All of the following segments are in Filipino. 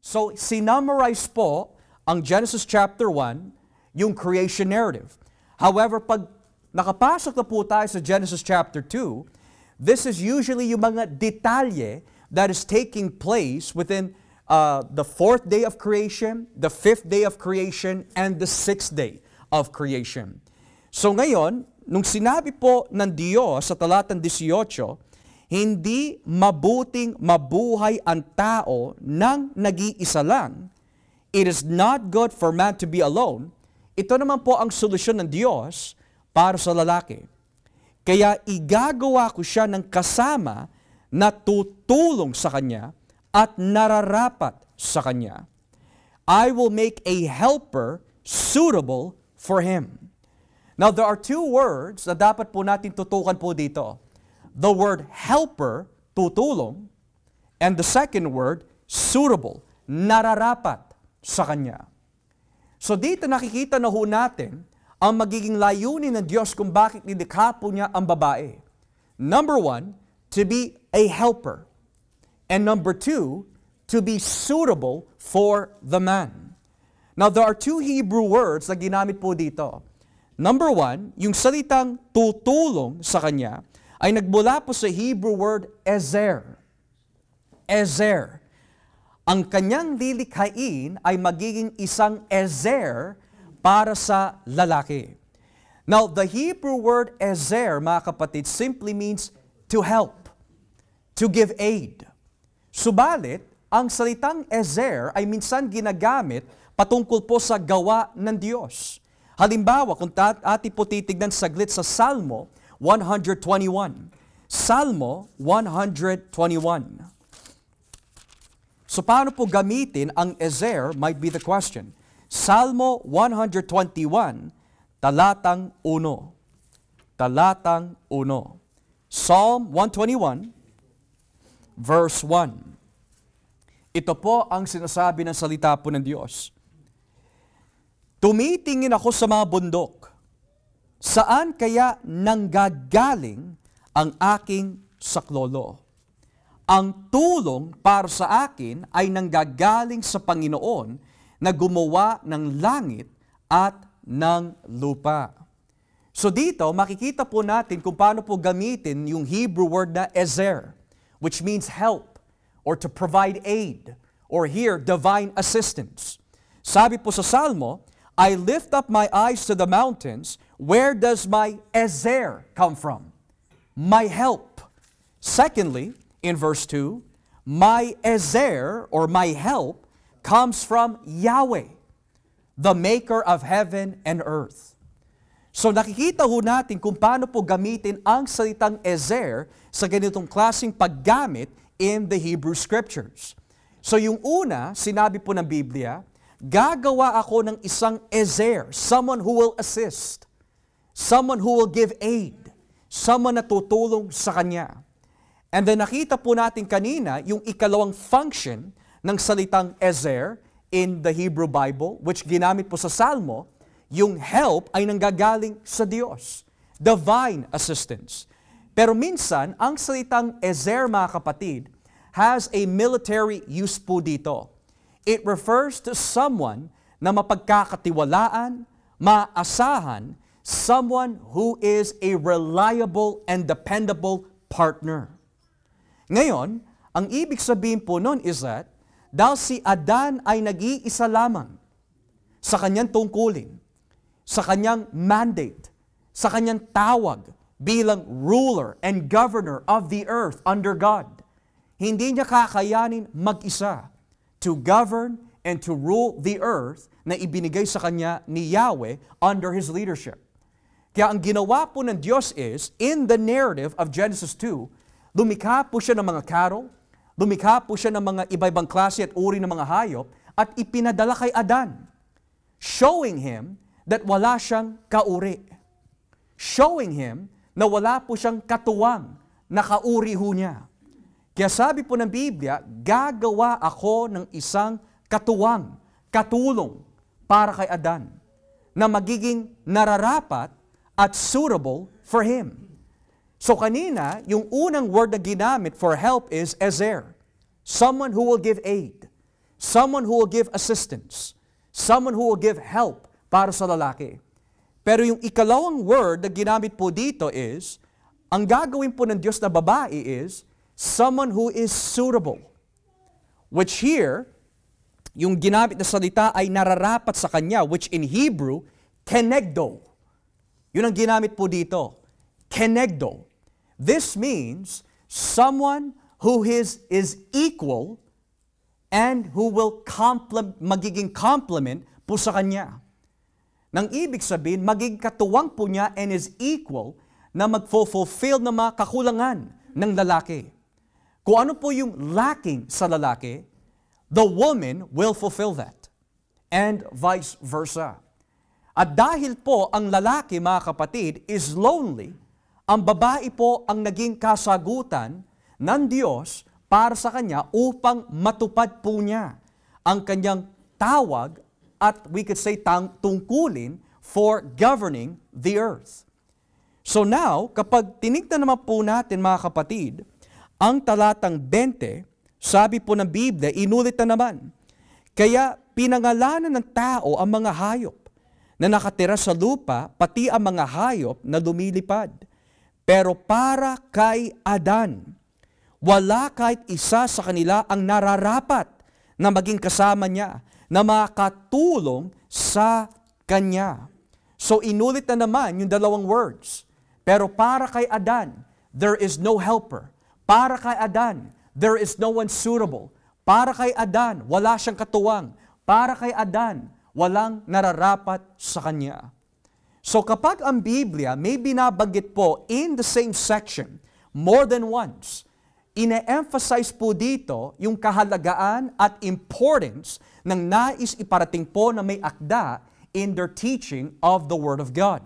So, sinummarize po ang Genesis chapter 1, yung creation narrative. However, pag nakapasok na po tayo sa Genesis chapter 2, this is usually yung mga detalye that is taking place within the 4th day of creation, the 5th day of creation, and the 6th day of creation. So ngayon, nung sinabi po ng Diyos sa talatang 18, hindi mabuting mabuhay ang tao nang nag-iisa lang. It is not good for man to be alone. Ito naman po ang solusyon ng Diyos para sa lalaki. Kaya igagawa ko siya ng kasama na tutulong sa kanya at nararapat sa kanya. I will make a helper suitable for him. Now, there are two words na dapat po natin tutukan po dito. The word helper, tutulong, and the second word, suitable, nararapat sa kanya. So dito nakikita na ho natin ang magiging layunin ng Diyos kung bakit nilikha po niya ang babae. Number 1, to be a helper. And number 2, to be suitable for the man. Now, there are two Hebrew words na ginamit po dito. Number 1, yung salitang tutulong sa kanya ay nagmula po sa Hebrew word ezer. Ezer. Ang kanyang lilikhain ay magiging isang ezer para sa lalaki. Now, the Hebrew word ezer, mga kapatid, simply means to help, to give aid. Subalit, ang salitang ezer ay minsan ginagamit patungkol po sa gawa ng Diyos. Halimbawa, kung atin po titignan saglit sa Salmo 121. Salmo 121. So paano po gamitin ang ezer might be the question. Salmo 121, talatang 1. Talatang 1. Psalm 121, verse 1. Ito po ang sinasabi ng salita po ng Diyos. Tumitingin ako sa mga bundok. Saan kaya nanggagaling ang aking saklolo? Ang tulong para sa akin ay nanggagaling sa Panginoon na gumawa ng langit at ng lupa. So dito, makikita po natin kung paano po gamitin yung Hebrew word na ezer, which means help, or to provide aid, or here, divine assistance. Sabi po sa Salmo, I lift up my eyes to the mountains. Where does my ezer come from? My help. Secondly, in verse 2, my ezer, or my help, comes from Yahweh, the maker of heaven and earth. So nakikita ho natin kung paano po gamitin ang salitang ezer sa ganitong klaseng paggamit in the Hebrew Scriptures. So yung una, sinabi po ng Biblia, gagawa ako ng isang ezer, someone who will assist, someone who will give aid, someone na tutulong sa kanya. And then nakita po natin kanina yung ikalawang function ng salitang ezer in the Hebrew Bible, which ginamit po sa Salmo, yung help ay nanggagaling sa Diyos, divine assistance. Pero minsan, ang salitang ezer, mga kapatid, has a military use po dito. It refers to someone na mapagkakatiwalaan, maasahan, someone who is a reliable and dependable partner. Ngayon, ang ibig sabihin po nun is that, dahil si Adan ay nag-iisa lamang sa kanyang tungkulin, sa kanyang mandate, sa kanyang tawag bilang ruler and governor of the earth under God, hindi niya kakayanin mag-isa to govern and to rule the earth na ibinigay sa kanya ni Yahweh under His leadership. Kaya ang ginawa po ng Diyos is, in the narrative of Genesis 2, lumikha po siya ng mga cattle, lumikha po siya ng mga iba-ibang klase at uri ng mga hayop, at ipinadala kay Adan, showing him that wala siyang kauri. Showing him na wala po siyang katuwang na kauri ho niya. Kaya sabi po ng Biblia, gagawa ako ng isang katuwang, katulong para kay Adan, na magiging nararapat at suitable for him. So kanina, yung unang word na ginamit for help is ezer. Someone who will give aid. someone who will give assistance, someone who will give help para sa lalaki. Pero yung ikalawang word na ginamit po dito is, ang gagawin po ng Diyos na babae is, someone who is suitable. Which here, yung ginamit na salita ay nararapat sa kanya, which in Hebrew, kenegdo. Yun ang ginamit po dito. Kenegdo. This means someone who is equal and who will magiging complement po sa kanya. Nang ibig sabihin, magiging katuwang po niya and is equal na mag-fulfill ng mga kakulangan ng lalaki. Kung ano po yung lacking sa lalaki, the woman will fulfill that. And vice versa. At dahil po ang lalaki, mga kapatid, is lonely, ang babae po ang naging kasagutan ng Diyos para sa kanya upang matupad po niya ang kanyang tawag at we could say tungkulin for governing the earth. So now, kapag tinignan naman po natin mga kapatid, ang talatang 20, sabi po ng Biblia, inulit na naman, kaya pinangalanan ng tao ang mga hayop na nakatira sa lupa, pati ang mga hayop na lumilipad. Pero para kay Adan, wala kahit isa sa kanila ang nararapat na maging kasama niya, na makatulong sa kanya. So inulit na naman yung dalawang words. Pero para kay Adan, there is no helper. Para kay Adan, there is no one suitable. Para kay Adan, wala siyang katuwang. Para kay Adan, walang nararapat sa kanya. So kapag ang Biblia may binabanggit po in the same section more than once, ine-emphasize po dito yung kahalagaan at importance ng nais iparating po na may akda in their teaching of the Word of God.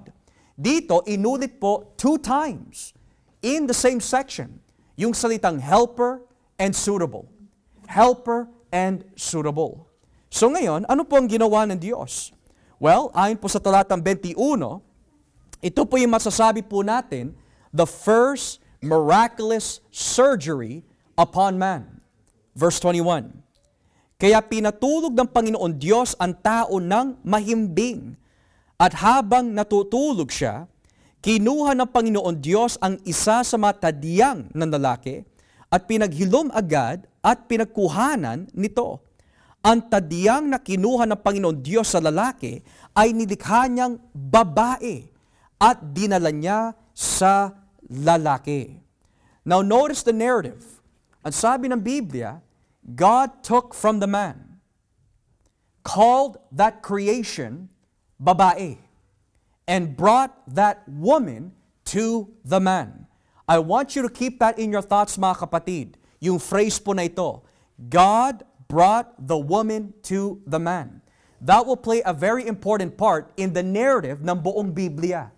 Dito, inulit po 2 times in the same section yung salitang helper and suitable. Helper and suitable. So ngayon, ano po ang ginawa ng Diyos? Well, ayon po sa talatang 21, ito po yung masasabi po natin, the first miraculous surgery upon man. Verse 21. Kaya pinatulog ng Panginoon Diyos ang tao ng mahimbing. At habang natutulog siya, kinuha ng Panginoon Diyos ang isa sa mga tadyang ng lalaki at pinaghilom agad at pinagkuhanan nito. Ang tadyang na kinuha ng Panginoon Diyos sa lalaki ay nilikha niyang babae at dinala niya sa lalaki. Now notice the narrative. Ang sabi ng Biblia, God took from the man, called that creation babae, and brought that woman to the man. I want you to keep that in your thoughts, mga kapatid. Yung phrase po na ito, God brought the woman to the man. That will play a very important part in the narrative ng buong Biblia.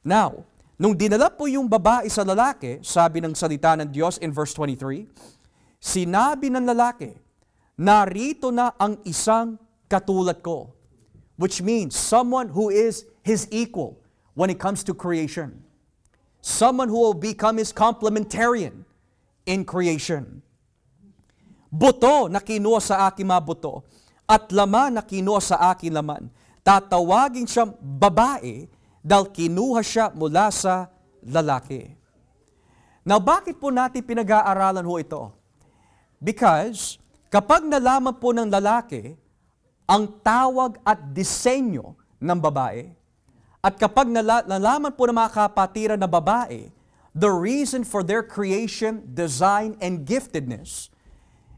Now, nung dinala po yung babae sa lalaki, sabi ng salita ng Diyos in verse 23, sinabi ng lalaki, narito na ang isang katulad ko, which means someone who is his equal when it comes to creation. Someone who will become his complementarian in creation. Buto na kinuha sa aking mga buto, at laman na kinuha sa aking laman. Tatawagin siyang babae dahil kinuha siya mula sa lalaki. Now, bakit po natin pinag-aaralan ho ito? Because kapag nalaman po ng lalaki ang tawag at disenyo ng babae, at kapag nalaman po ng mga kapatiran na babae, the reason for their creation, design, and giftedness,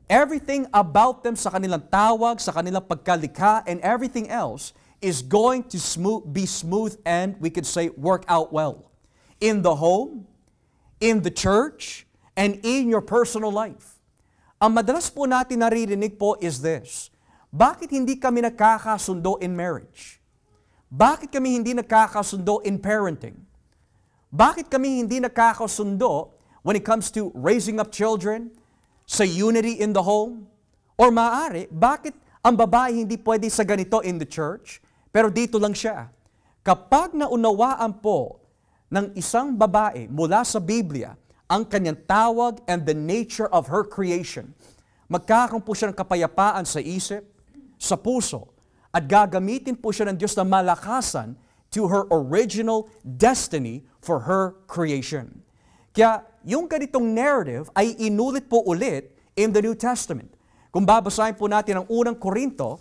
everything about them sa kanilang tawag, sa kanilang pagkalikha, and everything else is going to be smooth and we could say work out well. In the home, in the church, and in your personal life. Ang madalas po natin naririnig po is this, bakit hindi kami nagkakasundo in marriage? Bakit kami hindi nagkakasundo in parenting? Bakit kami hindi nagkakasundo when it comes to raising up children, sa unity in the home? Or maaari, bakit ang babae hindi pwede sa ganito in the church, pero dito lang siya? Kapag naunawaan po ng isang babae mula sa Biblia ang kanyang tawag and the nature of her creation, magkakaroon po siya ng kapayapaan sa isip, sa puso, at gagamitin po siya ng Diyos na malakasan to her original destiny for her creation. Kaya yung ganitong narrative ay inulit po ulit in the New Testament. Kung babasahin po natin ang unang Korinto,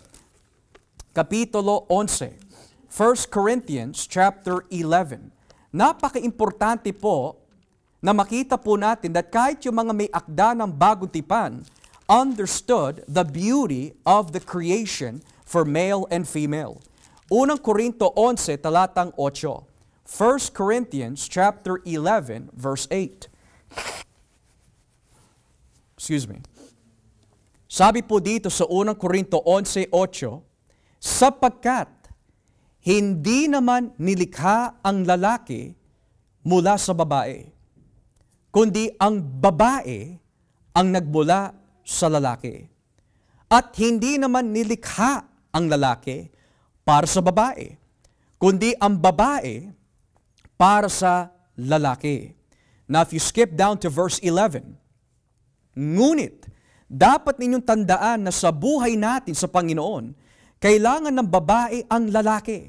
Kapitulo 11, 1 Corinthians chapter 11. Napaka-importante po na makita po natin that kahit yung mga may akda ng bagong tipan understood the beauty of the creation for male and female. Unang Korinto 11, talatang 8. 1 Corinthians chapter 11, verse 8. Excuse me. Sabi po dito sa unang Korinto 11:8, sapagkat hindi naman nilikha ang lalaki mula sa babae, kundi ang babae ang nagmula sa lalaki. At hindi naman nilikha ang lalaki para sa babae, kundi ang babae para sa lalaki. Now if you skip down to verse 11, ngunit dapat ninyong tandaan na sa buhay natin sa Panginoon, kailangan ng babae ang lalaki.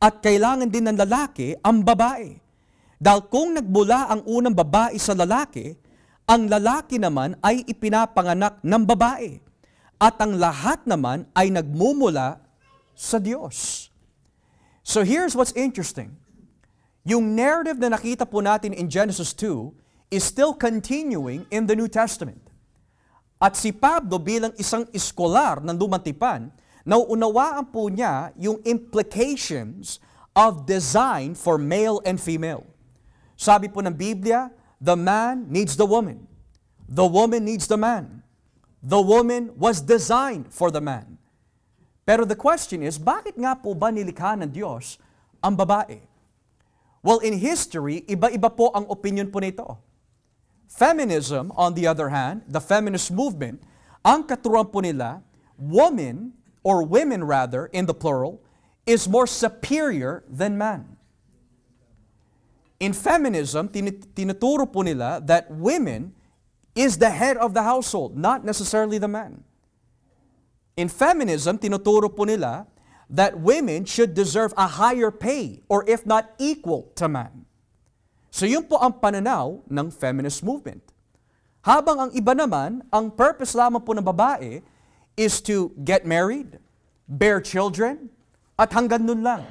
At kailangan din ng lalaki ang babae. Dahil kung nagmula ang unang babae sa lalaki, ang lalaki naman ay ipinapanganak ng babae. At ang lahat naman ay nagmumula sa Diyos. So here's what's interesting. Yung narrative na nakita po natin in Genesis 2 is still continuing in the New Testament. At si Pablo bilang isang iskolar ng Lumang Tipan, nauunawaan po niya yung implications of design for male and female. Sabi po ng Biblia, the man needs the woman. The woman needs the man. The woman was designed for the man. Pero the question is, bakit nga po ba nilikha ng Diyos ang babae? Well, in history, iba-iba po ang opinion po nito. Feminism, on the other hand, the feminist movement, ang katuruan po nila, woman, or women rather, in the plural, is more superior than man. In feminism, tinuturo po nila that women is the head of the household, not necessarily the man. In feminism, tinuturo po nila that women should deserve a higher pay or if not equal to man. So yun po ang pananaw ng feminist movement. Habang ang iba naman, ang purpose lamang po ng babae is to get married, bear children, at hanggang nun lang.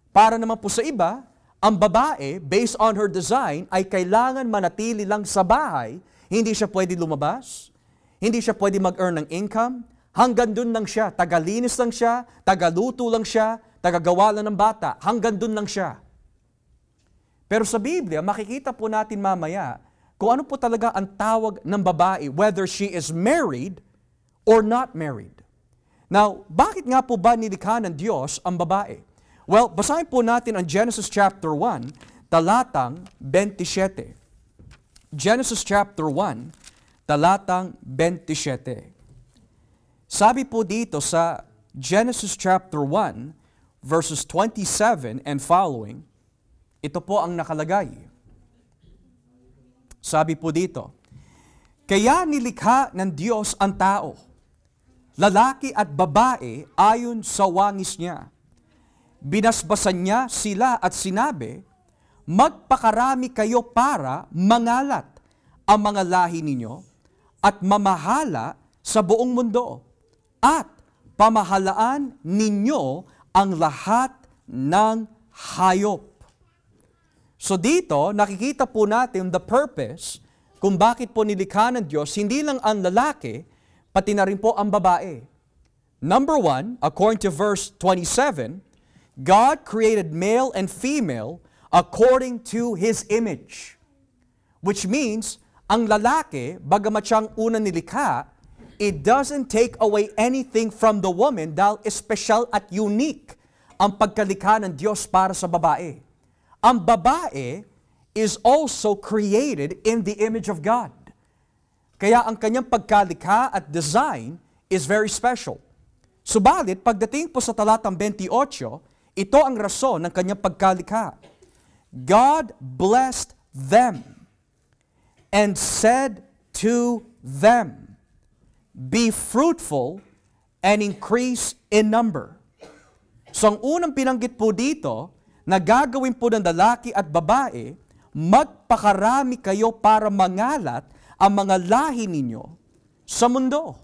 Para naman po sa iba, ang babae, based on her design, ay kailangan manatili lang sa bahay, hindi siya pwede lumabas, hindi siya pwede mag-earn ng income, hanggang dun lang siya, tagalinis lang siya, tagaluto lang siya, tagagawa lang ng bata, hanggang dun lang siya. Pero sa Biblia, makikita po natin mamaya kung ano po talaga ang tawag ng babae, whether she is married or not married. Now, bakit nga po ba nilikha ng Diyos ang babae? Well, basahin po natin ang Genesis chapter 1, talatang 27. Genesis chapter 1, talatang 27. Sabi po dito sa Genesis chapter 1, verses 27 and following, ito po ang nakalagay. Sabi po dito, kaya nilikha ng Diyos ang tao, lalaki at babae ayon sa wangis niya. Binasbasan niya sila at sinabi, magpakarami kayo para mangalat ang mga lahi ninyo at mamahala sa buong mundo at pamahalaan ninyo ang lahat ng hayop. So dito, nakikita po natin the purpose kung bakit po nilikha ng Diyos, hindi lang ang lalaki, pati na rin po ang babae. Number 1, according to verse 27, God created male and female according to His image. Which means, ang lalaki, bagamat siyang unang nilikha, it doesn't take away anything from the woman dahil special at unique ang pagkalikha ng Diyos para sa babae. Ang babae is also created in the image of God. Kaya ang kanyang pagkalikha at design is very special. Subalit, pagdating po sa talatang 28, ito ang rason ng kanyang pagkalikha. God blessed them and said to them, be fruitful and increase in number. So ang unang binanggit po dito, na gagawin po ng lalaki at babae, magpakarami kayo para mangalat ang mga lahi ninyo sa mundo.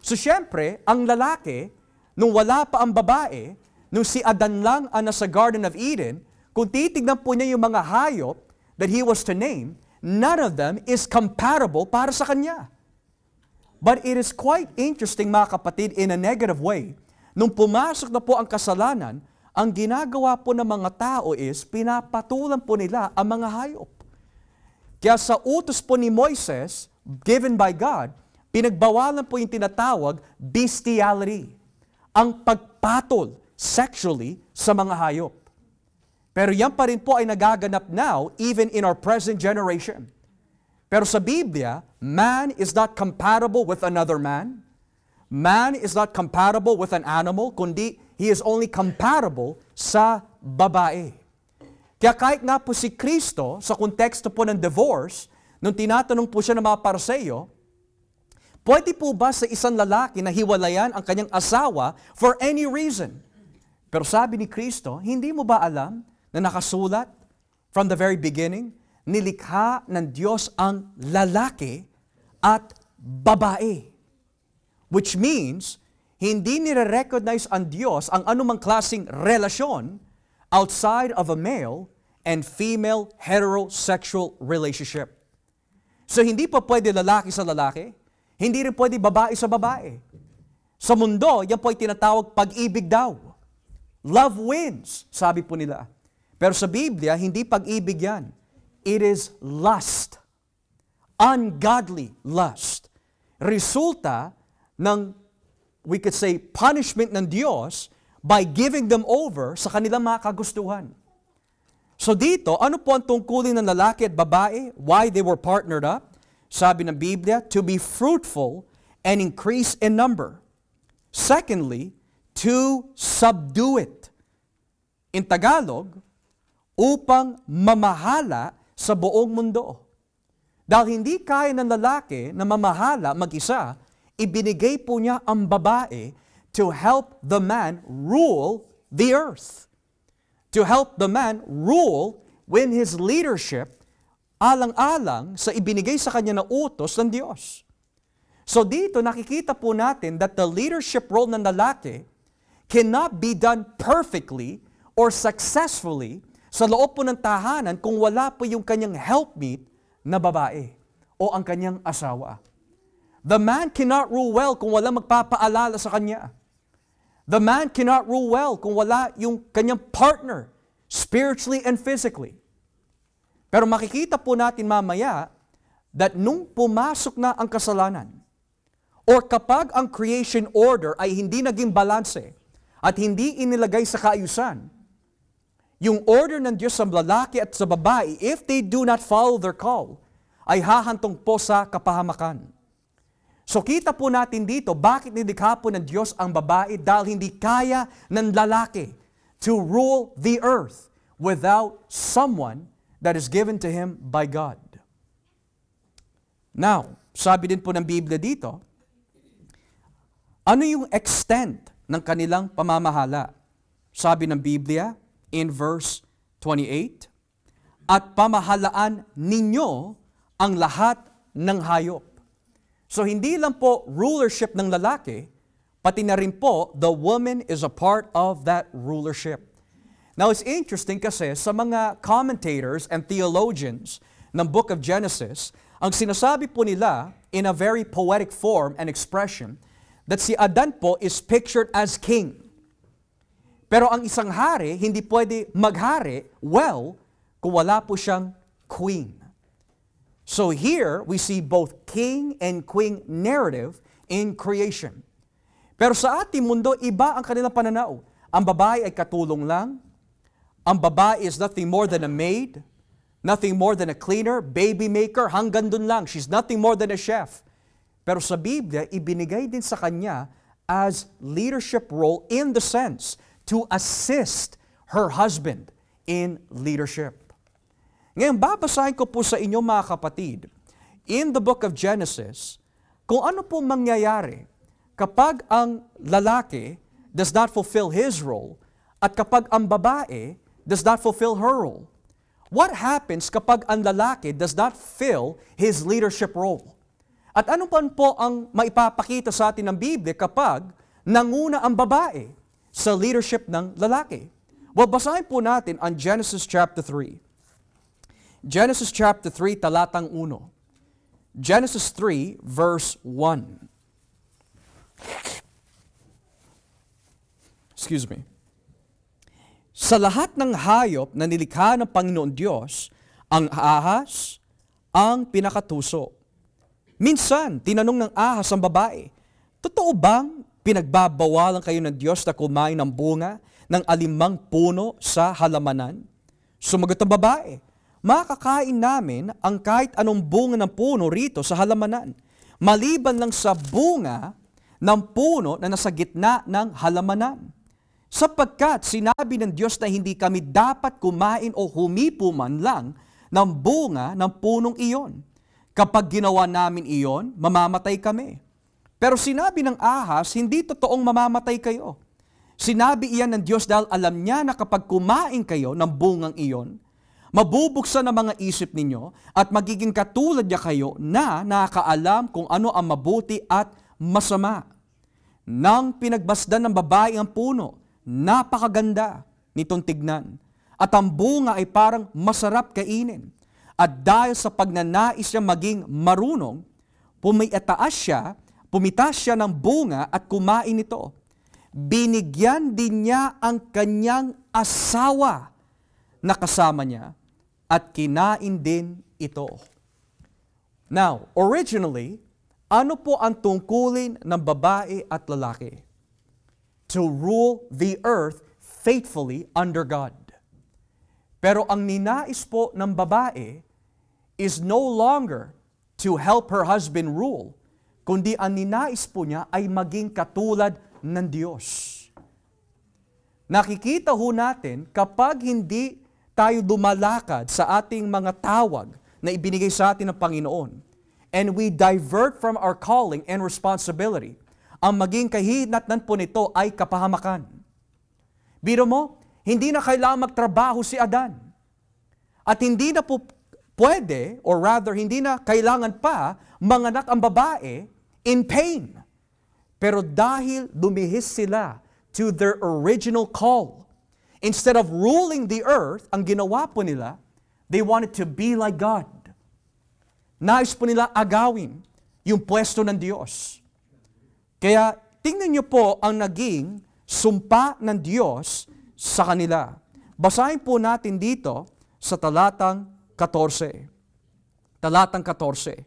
So syempre, ang lalaki, nung wala pa ang babae, nung si Adan lang ang nasa Garden of Eden, kung titignan po niya yung mga hayop that he was to name, none of them is compatible para sa kanya. But it is quite interesting, mga kapatid, in a negative way, nung pumasok na po ang kasalanan, ang ginagawa po ng mga tao is, pinapatulan po nila ang mga hayop. Kaya sa utos po ni Moises, given by God, pinagbawalan po yung tinatawag bestiality, ang pagpatol sexually sa mga hayop. Pero yan pa rin po ay nagaganap now, even in our present generation. Pero sa Biblia, man is not compatible with another man. Man is not compatible with an animal, kundi he is only compatible sa babae. Kaya kahit nga po si Kristo, sa konteksto po ng divorce, nung tinatanong po siya ng mga Pariseo, pwede po ba sa isang lalaki na hiwalayan ang kanyang asawa for any reason? Pero sabi ni Kristo, hindi mo ba alam na nakasulat from the very beginning, nilikha ng Diyos ang lalaki at babae. Which means, hindi nire-recognize ang Diyos ang anumang klaseng relasyon outside of a male and female heterosexual relationship. So hindi pa pwede lalaki sa lalaki, hindi rin pwede babae sa babae. Sa mundo, yan po ay tinatawag pag-ibig daw. Love wins, sabi po nila. Pero sa Biblia, hindi pag-ibig yan. It is lust. Ungodly lust. Resulta ng, we could say, punishment ng Diyos by giving them over sa kanilang mga kagustuhan. So dito, ano po ang tungkulin ng lalaki at babae? Why they were partnered up? Sabi ng Biblia, to be fruitful and increase in number. Secondly, to subdue it. In Tagalog, upang mamahala sa buong mundo. Dahil hindi kaya ng lalaki na mamahala mag-isa, ibinigay po niya ang babae to help the man rule the earth. To help the man rule when his leadership alang-alang sa ibinigay sa kanya na utos ng Diyos. So dito nakikita po natin that the leadership role ng lalaki cannot be done perfectly or successfully sa loob po ng tahanan kung wala po yung kanyang helpmeet na babae o ang kanyang asawa. The man cannot rule well kung wala magpapaalala sa kanya. The man cannot rule well kung wala yung kanyang partner, spiritually and physically. Pero makikita po natin mamaya that nung pumasok na ang kasalanan, or kapag ang creation order ay hindi naging balanse at hindi inilagay sa kaayusan, yung order ng Diyos sa lalaki at sa babae, if they do not follow their call, ay hahantong po sa kapahamakan. So kita po natin dito, bakit nilikha po ng Diyos ang babae dahil hindi kaya ng lalaki to rule the earth without someone that is given to him by God. Now, sabi din po ng Biblia dito, ano yung extent ng kanilang pamamahala? Sabi ng Biblia, in verse 28, at pamahalaan ninyo ang lahat ng hayop. So hindi lang po rulership ng lalaki, pati na rin po the woman is a part of that rulership. Now it's interesting kasi sa mga commentators and theologians ng book of Genesis, ang sinasabi po nila in a very poetic form and expression that si Adan po is pictured as king. Pero ang isang hari, hindi pwede maghari well kung wala po siyang queen. So here, we see both king and queen narrative in creation. Pero sa ating mundo, iba ang kanilang pananaw. Ang babae ay katulong lang. Ang babae is nothing more than a maid, nothing more than a cleaner, baby maker, hanggang dun lang. She's nothing more than a chef. Pero sa Biblia, ibinigay din sa kanya as leadership role in the sense to assist her husband in leadership. Ngayon, babasahin ko po sa inyo mga kapatid, in the book of Genesis, kung ano po mangyayari kapag ang lalaki does not fulfill his role at kapag ang babae does not fulfill her role. What happens kapag ang lalaki does not fill his leadership role? At ano po ang maipapakita sa atin ng Biblia kapag nanguna ang babae sa leadership ng lalaki? Well, basahin po natin ang Genesis chapter 3. Genesis chapter 3, talatang 1. Genesis 3, verse 1. Excuse me. Sa lahat ng hayop na nilikha ng Panginoon Diyos, ang ahas ang pinakatuso. Minsan, tinanong ng ahas ang babae, totoo bang pinagbabawalan kayo ng Diyos na kumain ng bunga ng alimang puno sa halamanan? Sumagot ang babae, makakain namin ang kahit anong bunga ng puno rito sa halamanan, maliban lang sa bunga ng puno na nasa gitna ng halamanan. Sapagkat sinabi ng Diyos na hindi kami dapat kumain o humipo man lang ng bunga ng punong iyon. Kapag ginawa namin iyon, mamamatay kami. Pero sinabi ng ahas, hindi totoong mamamatay kayo. Sinabi iyan ng Diyos dahil alam niya na kapag kumain kayo ng bungang iyon, mabubuksan ang mga isip ninyo at magiging katulad niya kayo na nakakaalam kung ano ang mabuti at masama. Nang pinagbasdan ng babae ang puno, napakaganda nitong tignan. At ang bunga ay parang masarap kainin. At dahil sa pagnanais niya maging marunong, pumitas siya ng bunga at kumain ito. Binigyan din niya ang kanyang asawa na kasama niya at kinain din ito. Now, originally, ano po ang tungkulin ng babae at lalaki? To rule the earth faithfully under God. Pero ang ninais po ng babae is no longer to help her husband rule, kundi ang ninais po niya ay maging katulad ng Diyos. Nakikita ho natin kapag hindi tayo dumalakad sa ating mga tawag na ibinigay sa atin ng Panginoon, and we divert from our calling and responsibility, ang maging kahinatnan po nito ay kapahamakan. Biro mo, hindi na kailangan magtrabaho si Adan. At hindi na po pwede, or rather, hindi na kailangan pa manganak ang babae in pain. Pero dahil lumihis sila to their original call, instead of ruling the earth, ang ginawa po nila, they wanted to be like God. Nais po nila agawin yung pwesto ng Diyos. Kaya tingnan niyo po ang naging sumpa ng Diyos sa kanila. Basahin po natin dito sa talatang 14. Talatang 14.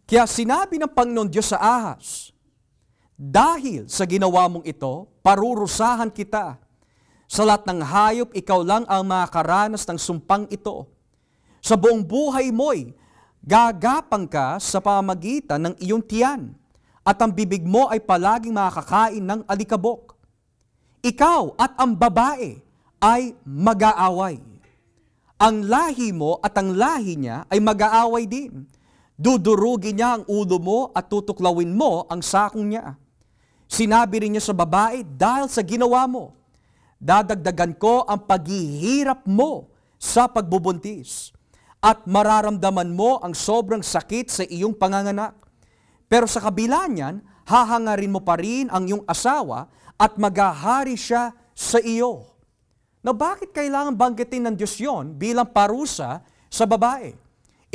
Kaya sinabi ng Panginoon Diyos sa ahas, dahil sa ginawa mong ito, parurusahan kita. Sa lahat ng hayop, ikaw lang ang makakaranas ng sumpang ito. Sa buong buhay mo'y gagapang ka sa pamamagitan ng iyong tiyan, at ang bibig mo ay palaging makakain ng alikabok. Ikaw at ang babae ay mag-aaway. Ang lahi mo at ang lahi niya ay mag-aaway din. Dudurugin niya ang ulo mo at tutuklawin mo ang sakong niya. Sinabi rin niya sa babae, dahil sa ginawa mo, dadagdagan ko ang paghihirap mo sa pagbubuntis at mararamdaman mo ang sobrang sakit sa iyong panganganak. Pero sa kabila niyan, hahangarin mo pa rin ang iyong asawa at maghahari siya sa iyo. Na bakit kailangan banggitin ng Diyos yon bilang parusa sa babae?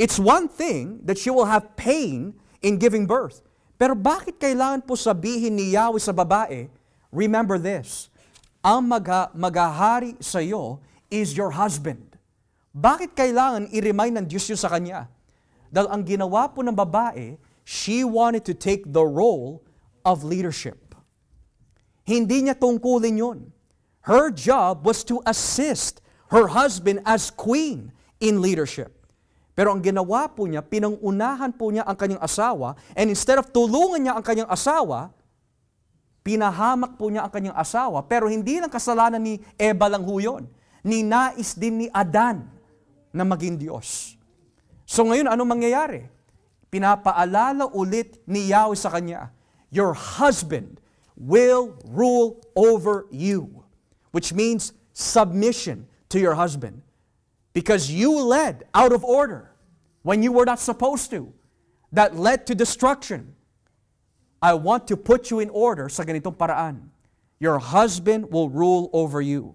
It's one thing that she will have pain in giving birth. Pero bakit kailangan po sabihin ni Yahweh sa babae, remember this, ang maghahari sa iyo is your husband. Bakit kailangan i-remind ng Diyos yun sa kanya? Dahil ang ginawa po ng babae, she wanted to take the role of leadership. Hindi niya tungkulin yun. Her job was to assist her husband as queen in leadership. Pero ang ginawa po niya, pinangunahan po niya ang kanyang asawa, and instead of tulungan niya ang kanyang asawa, pinahamak po niya ang kanyang asawa, pero hindi lang kasalanan ni Eva lang ho yun. Ninais din ni Adan na maging Diyos. So ngayon, anong mangyayari? pinapaalala ulit ni Yahweh sa kanya, your husband will rule over you. Which means submission to your husband. Because you led out of order when you were not supposed to. That led to destruction. I want to put you in order sa ganitong paraan. Your husband will rule over you.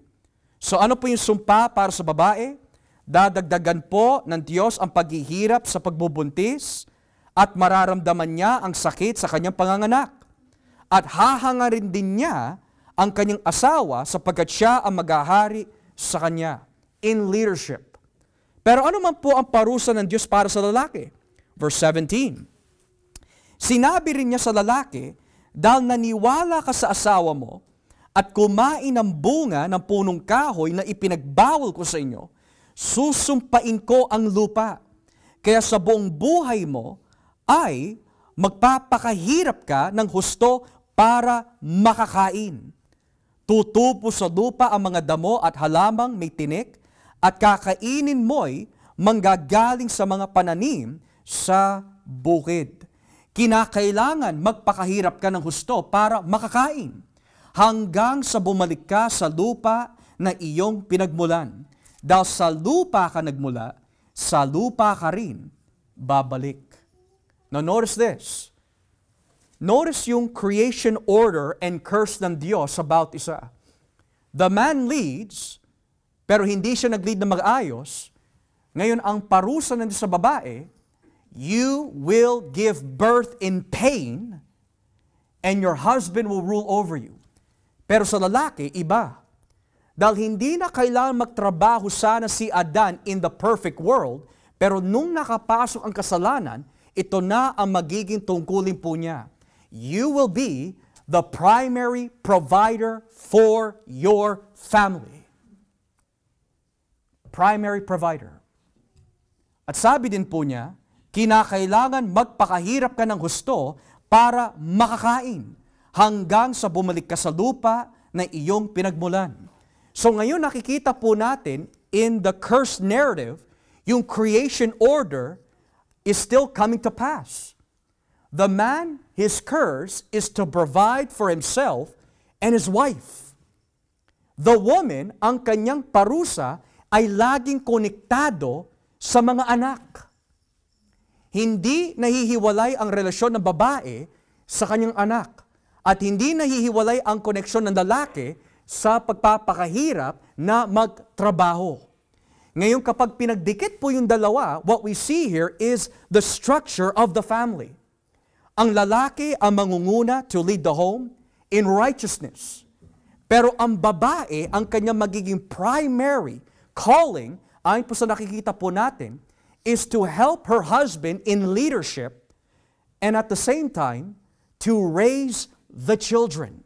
So ano po yung sumpa para sa babae? Dadagdagan po ng Diyos ang paghihirap sa pagbubuntis at mararamdaman niya ang sakit sa kanyang panganganak. At hahangarin din niya ang kanyang asawa sapagkat siya ang maghahari sa kanya in leadership. Pero ano man po ang parusa ng Diyos para sa lalaki? Verse 17. Sinabi rin niya sa lalaki, dahil naniwala ka sa asawa mo at kumain ng bunga ng punong kahoy na ipinagbawal ko sa inyo, susumpain ko ang lupa. Kaya sa buong buhay mo ay magpapakahirap ka ng husto para makakain. Tutupo sa lupa ang mga damo at halamang may tinik at kakainin mo'y manggagaling sa mga pananim sa bukid. Kinakailangan magpakahirap ka ng husto para makakain hanggang sa bumalik ka sa lupa na iyong pinagmulan. Dahil sa lupa ka nagmula, sa lupa ka rin babalik. Now notice this. Notice yung creation order and curse ng Diyos sa bawat isa. The man leads, pero hindi siya nag-lead na mag-ayos. Ngayon, ang parusa ng Diyos sa babae, you will give birth in pain and your husband will rule over you. Pero sa lalaki, iba. Dahil hindi na kailangan magtrabaho sana si Adan in the perfect world, pero nung nakapasok ang kasalanan, ito na ang magiging tungkulin po niya. You will be the primary provider for your family. Primary provider. At sabi din po niya, kinakailangan magpakahirap ka ng husto para makakain hanggang sa bumalik ka sa lupa na iyong pinagmulan. So ngayon nakikita po natin in the cursed narrative, yung creation order is still coming to pass. The man, his curse is to provide for himself and his wife. The woman, ang kanyang parusa ay laging konektado sa mga anak. Hindi nahihiwalay ang relasyon ng babae sa kanyang anak. At hindi nahihiwalay ang koneksyon ng lalaki sa pagpapakahirap na magtrabaho. Ngayon kapag pinagdikit po yung dalawa, what we see here is the structure of the family. Ang lalaki ang mangunguna to lead the home in righteousness. Pero ang babae, ang kanyang magiging primary calling, ayon po sa nakikita po natin, is to help her husband in leadership and at the same time, to raise the children.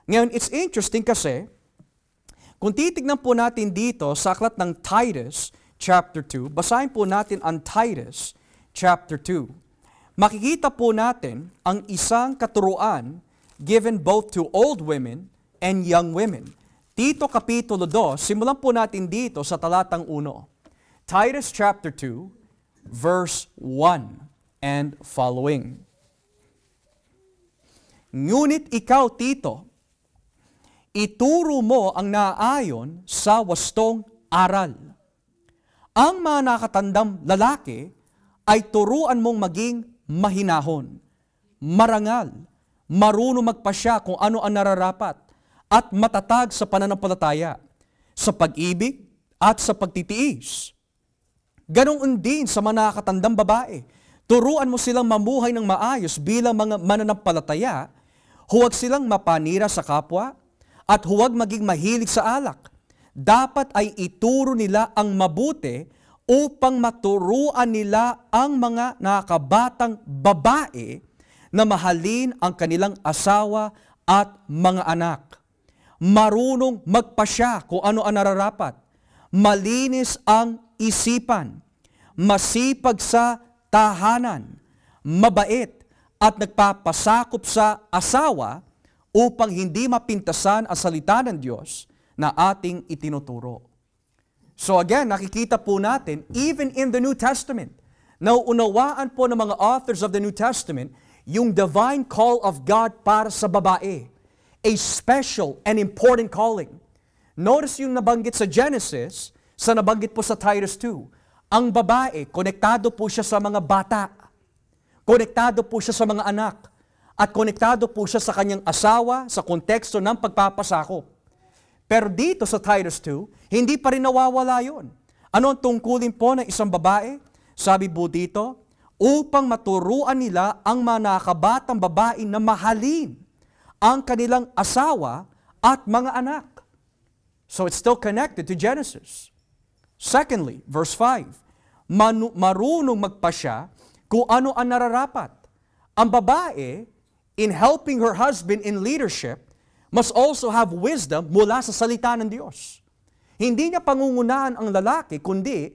Ngayon, it's interesting kasi, kung titignan po natin dito sa aklat ng Titus chapter 2, basahin po natin ang Titus chapter 2. Makikita po natin ang isang katuruan given both to old women and young women. Tito Kapitulo 2, simulan po natin dito sa talatang 1. Titus chapter 2, verse 1 and following. Ngunit ikaw, Tito, ituro mo ang naayon sa wastong aral. Ang mga nakatandang lalaki ay turuan mong maging mahinahon, marangal, marunong magpasya kung ano ang nararapat, at matatag sa pananampalataya, sa pag-ibig at sa pagtitiis. Ganoon din sa mga nakatandang babae. Turuan mo silang mamuhay ng maayos bilang mga mananampalataya, huwag silang mapanira sa kapwa, at huwag maging mahilig sa alak. Dapat ay ituro nila ang mabuti upang maturuan nila ang mga nakabatang babae na mahalin ang kanilang asawa at mga anak. Marunong magpasya kung ano ang nararapat. Malinis ang isipan. Masipag sa tahanan. Mabait at nagpapasakop sa asawa upang hindi mapintasan ang salita ng Diyos na ating itinuturo. So again, nakikita po natin, even in the New Testament, Nauunawaan po ng mga authors of the New Testament yung divine call of God para sa babae. A special and important calling. Notice yung nabanggit sa Genesis, sa nabanggit po sa Titus 2. Ang babae, konektado po siya sa mga bata. Konektado po siya sa mga anak. At konektado po siya sa kanyang asawa sa konteksto ng pagpapasakop. Pero dito sa Titus 2, hindi pa rin nawawala yun. Ano ang tungkulin po ng isang babae? Sabi po dito, upang maturuan nila ang mga nakabatang babae na mahalin ang kanilang asawa at mga anak. So it's still connected to Genesis. Secondly, verse 5, marunong magpasya kung ano ang nararapat. Ang babae, in helping her husband in leadership, must also have wisdom mula sa salita ng Diyos. Hindi niya pangungunahan ang lalaki, kundi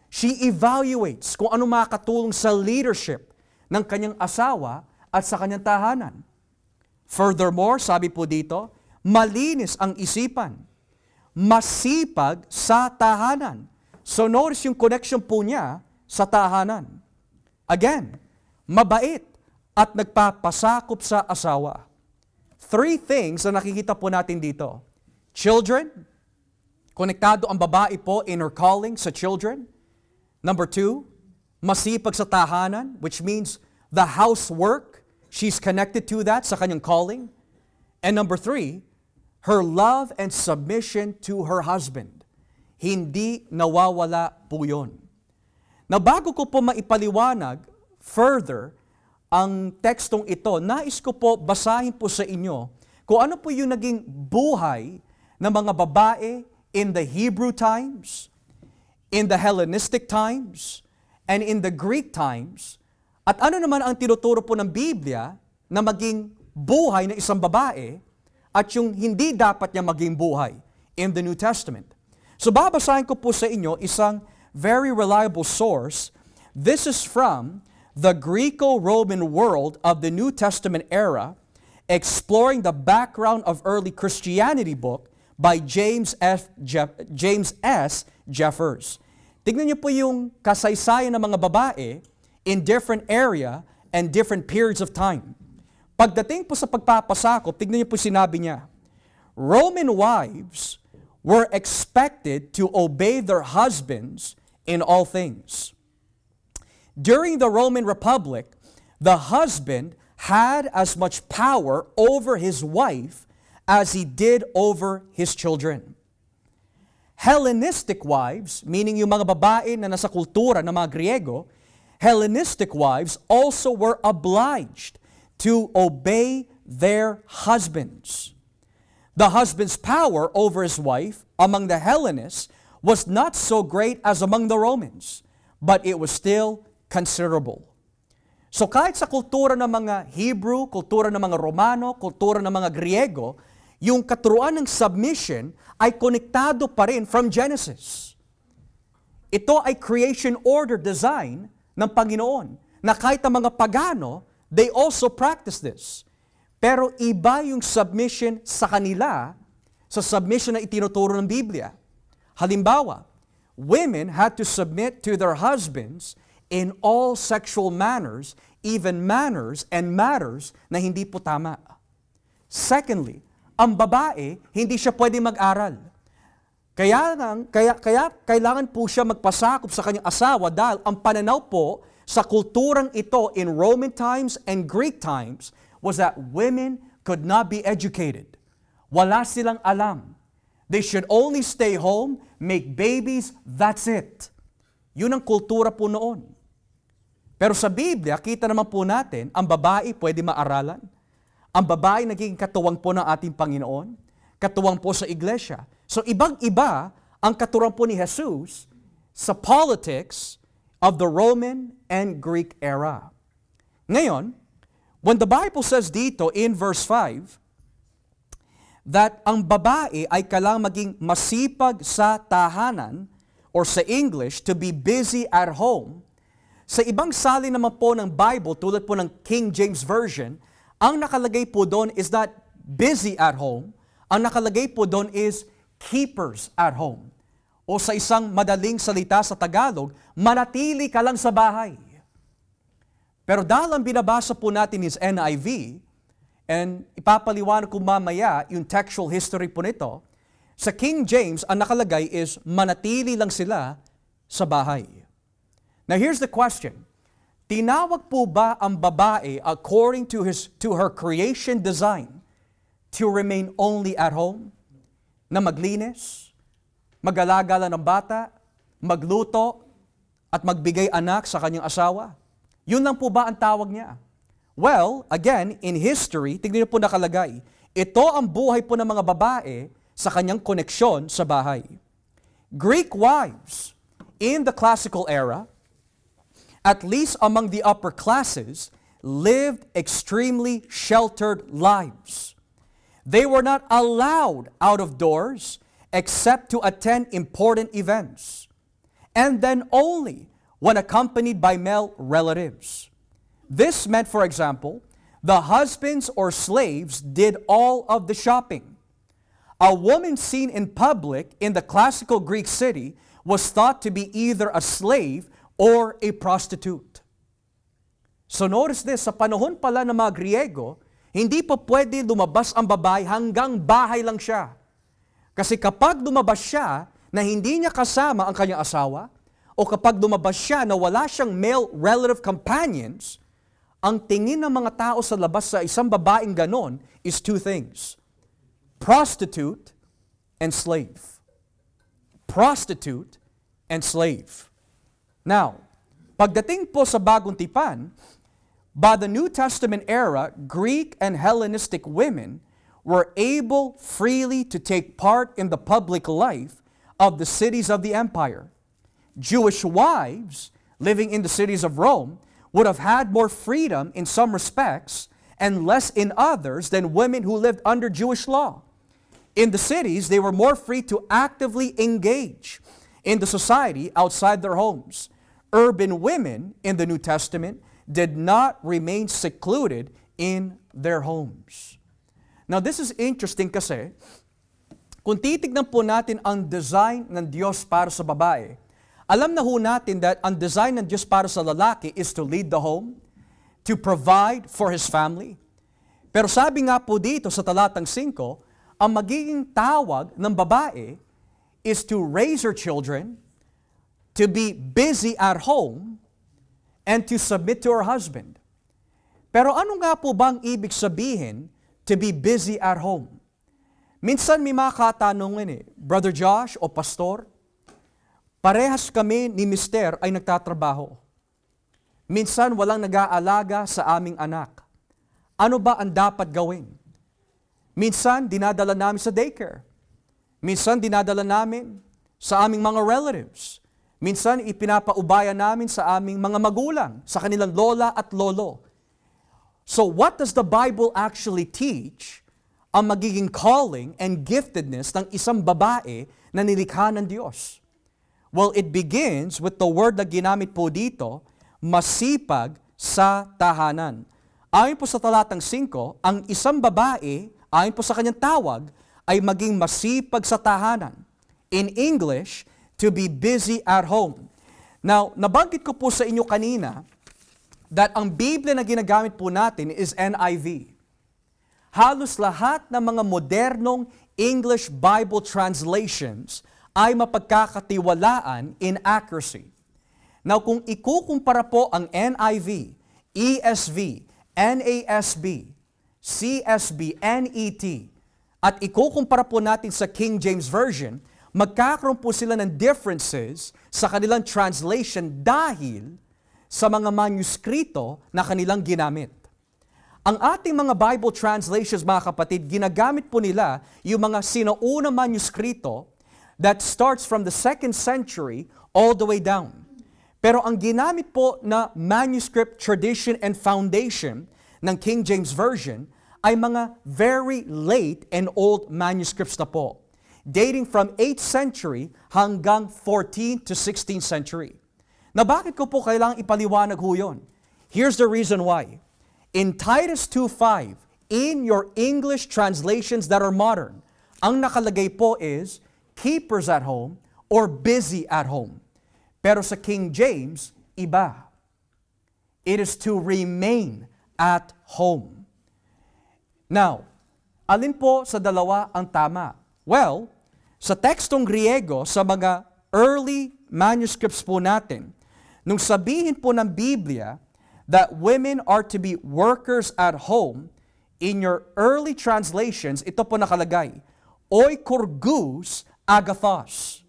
she evaluates kung ano makakatulong sa leadership ng kanyang asawa at sa kanyang tahanan. Furthermore, sabi po dito, malinis ang isipan, masipag sa tahanan. So notice yung connection po niya sa tahanan. Again, mabait at nagpapasakop sa asawa. 3 things na nakikita po natin dito. Children, konektado ang babae po in her calling sa children. Number 2, masipag sa tahanan, which means the housework, she's connected to that sa kanyang calling. And number 3, her love and submission to her husband. Hindi nawawala po yun. Na bago ko po maipaliwanag further ang tekstong ito, nais ko po basahin po sa inyo kung ano po yung naging buhay ng mga babae in the Hebrew times, in the Hellenistic times, and in the Greek times, at ano naman ang tinuturo po ng Biblia na maging buhay ng isang babae at yung hindi dapat niya maging buhay in the New Testament. So babasahin ko po sa inyo isang very reliable source. This is from the Greco-Roman world of the New Testament era, exploring the background of early Christianity book by James S. Jeffers. Tignan niyo po yung kasaysayan ng mga babae in different area and different periods of time. Pagdating po sa pagpapasakop, tignan niyo po sinabi niya, Roman wives were expected to obey their husbands in all things. During the Roman Republic, the husband had as much power over his wife as he did over his children. Hellenistic wives, meaning yung mga babae na nasa kultura ng mga Griego, Hellenistic wives also were obliged to obey their husbands. The husband's power over his wife among the Hellenists was not so great as among the Romans, but it was still considerable. So kahit sa kultura ng mga Hebrew, kultura ng mga Romano, kultura ng mga Griego, yung katuruan ng submission ay konektado pa rin from Genesis. Ito ay creation order design ng Panginoon, na kahit ang mga pagano, they also practice this. Pero iba yung submission sa kanila sa submission na itinuturo ng Biblia. Halimbawa, women had to submit to their husbands in all sexual manners, even manners and matters na hindi po tama. Secondly, ang babae, hindi siya pwede mag-aral. Kaya kailangan po siya magpasakop sa kanyang asawa dahil ang pananaw po sa kulturang ito in Roman times and Greek times was that women could not be educated. Wala silang alam. They should only stay home, make babies, that's it. Yun ang kultura po noon. Pero sa Biblia, kita naman po natin, ang babae pwede maaralan. Ang babae naging katuwang po ng ating Panginoon, katuwang po sa iglesia. So ibang-iba ang katuwang po ni Jesus sa politics of the Roman and Greek era. Ngayon, when the Bible says dito in verse 5, that ang babae ay kailangang maging masipag sa tahanan, or sa English, to be busy at home, sa ibang salin naman po ng Bible, tulad po ng King James Version, ang nakalagay po doon is not busy at home, ang nakalagay po doon is keepers at home. O sa isang madaling salita sa Tagalog, manatili ka lang sa bahay. Pero dahil ang binabasa po natin is NIV, and ipapaliwanag ko mamaya yung textual history po nito, sa King James, ang nakalagay is manatili lang sila sa bahay. Now here's the question. Tinawag po ba ang babae according to her creation design to remain only at home? Na maglinis, mag-alagala ng bata, magluto, at magbigay anak sa kanyang asawa? Yun lang po ba ang tawag niya? Well, again, in history, tignan niyo po nakalagay, ito ang buhay po ng mga babae sa kanyang koneksyon sa bahay. Greek wives in the classical era, at least among the upper classes, lived extremely sheltered lives. They were not allowed out of doors except to attend important events, and then only when accompanied by male relatives. This meant, for example, the husbands or slaves did all of the shopping. A woman seen in public in the classical Greek city was thought to be either a slave or a prostitute. So notice this, sa panahon pala ng mga Griego, hindi pa pwede lumabas ang babae hanggang bahay lang siya. Kasi kapag lumabas siya na hindi niya kasama ang kanyang asawa, o kapag lumabas siya na wala siyang male relative companions, ang tingin ng mga tao sa labas sa isang babaeng ganon is two things: prostitute and slave. Prostitute and slave. Now, pagdating po sa bagong tipan, by the New Testament era, Greek and Hellenistic women were able freely to take part in the public life of the cities of the empire. Jewish wives living in the cities of Rome would have had more freedom in some respects and less in others than women who lived under Jewish law. In the cities, they were more free to actively engage in the society outside their homes. Urban women in the New Testament did not remain secluded in their homes. Now, this is interesting kasi kung titignan po natin ang design ng Diyos para sa babae, alam na ho natin that ang design ng Diyos para sa lalaki is to lead the home, to provide for his family. Pero sabi nga po dito sa talatang 5, ang magiging tawag ng babae is to raise her children, to be busy at home, and to submit to her husband. Pero ano nga po bang ibig sabihin to be busy at home? Minsan may mga katanungan Brother Josh o Pastor, parehas kami ni Mister ay nagtatrabaho. Minsan walang nag-aalaga sa aming anak. Ano ba ang dapat gawin? Minsan dinadala namin sa daycare. Minsan dinadala namin sa aming mga relatives. Minsan ipinapaubaya namin sa aming mga magulang, sa kanilang lola at lolo. So what does the Bible actually teach ang magiging calling and giftedness ng isang babae na nilikha ng Diyos? Well, it begins with the word na ginamit po dito, masipag sa tahanan. Ayon po sa talatang 5, ang isang babae, ayon po sa kanyang tawag, ay maging masipag sa tahanan. In English, to be busy at home. Now, nabanggit ko po sa inyo kanina that ang Biblia na ginagamit po natin is NIV. Halos lahat ng mga modernong English Bible translations ay mapagkakatiwalaan in accuracy. Now, kung ikukumpara po ang NIV, ESV, NASB, CSB, NET, at ikukumpara po natin sa King James Version, magkakaroon po sila ng differences sa kanilang translation dahil sa mga manuskrito na kanilang ginamit. Ang ating mga Bible translations, mga kapatid, ginagamit po nila yung mga sinaunang manuskrito that starts from the 2nd century all the way down. Pero ang ginamit po na manuscript tradition and foundation ng King James Version ay mga very late and old manuscripts na po, dating from 8th century hanggang 14th to 16th century. Na bakit ko po kailangang ipaliwanag ho yun? Here's the reason why. In Titus 2:5, in your English translations that are modern, ang nakalagay po is keepers at home or busy at home. Pero sa King James, iba. It is to remain at home. Now, alin po sa dalawa ang tama? Well, sa tekstong Griego, sa mga early manuscripts po natin, nung sabihin po ng Biblia that women are to be workers at home, in your early translations, ito po nakalagay, oikorgus agathos.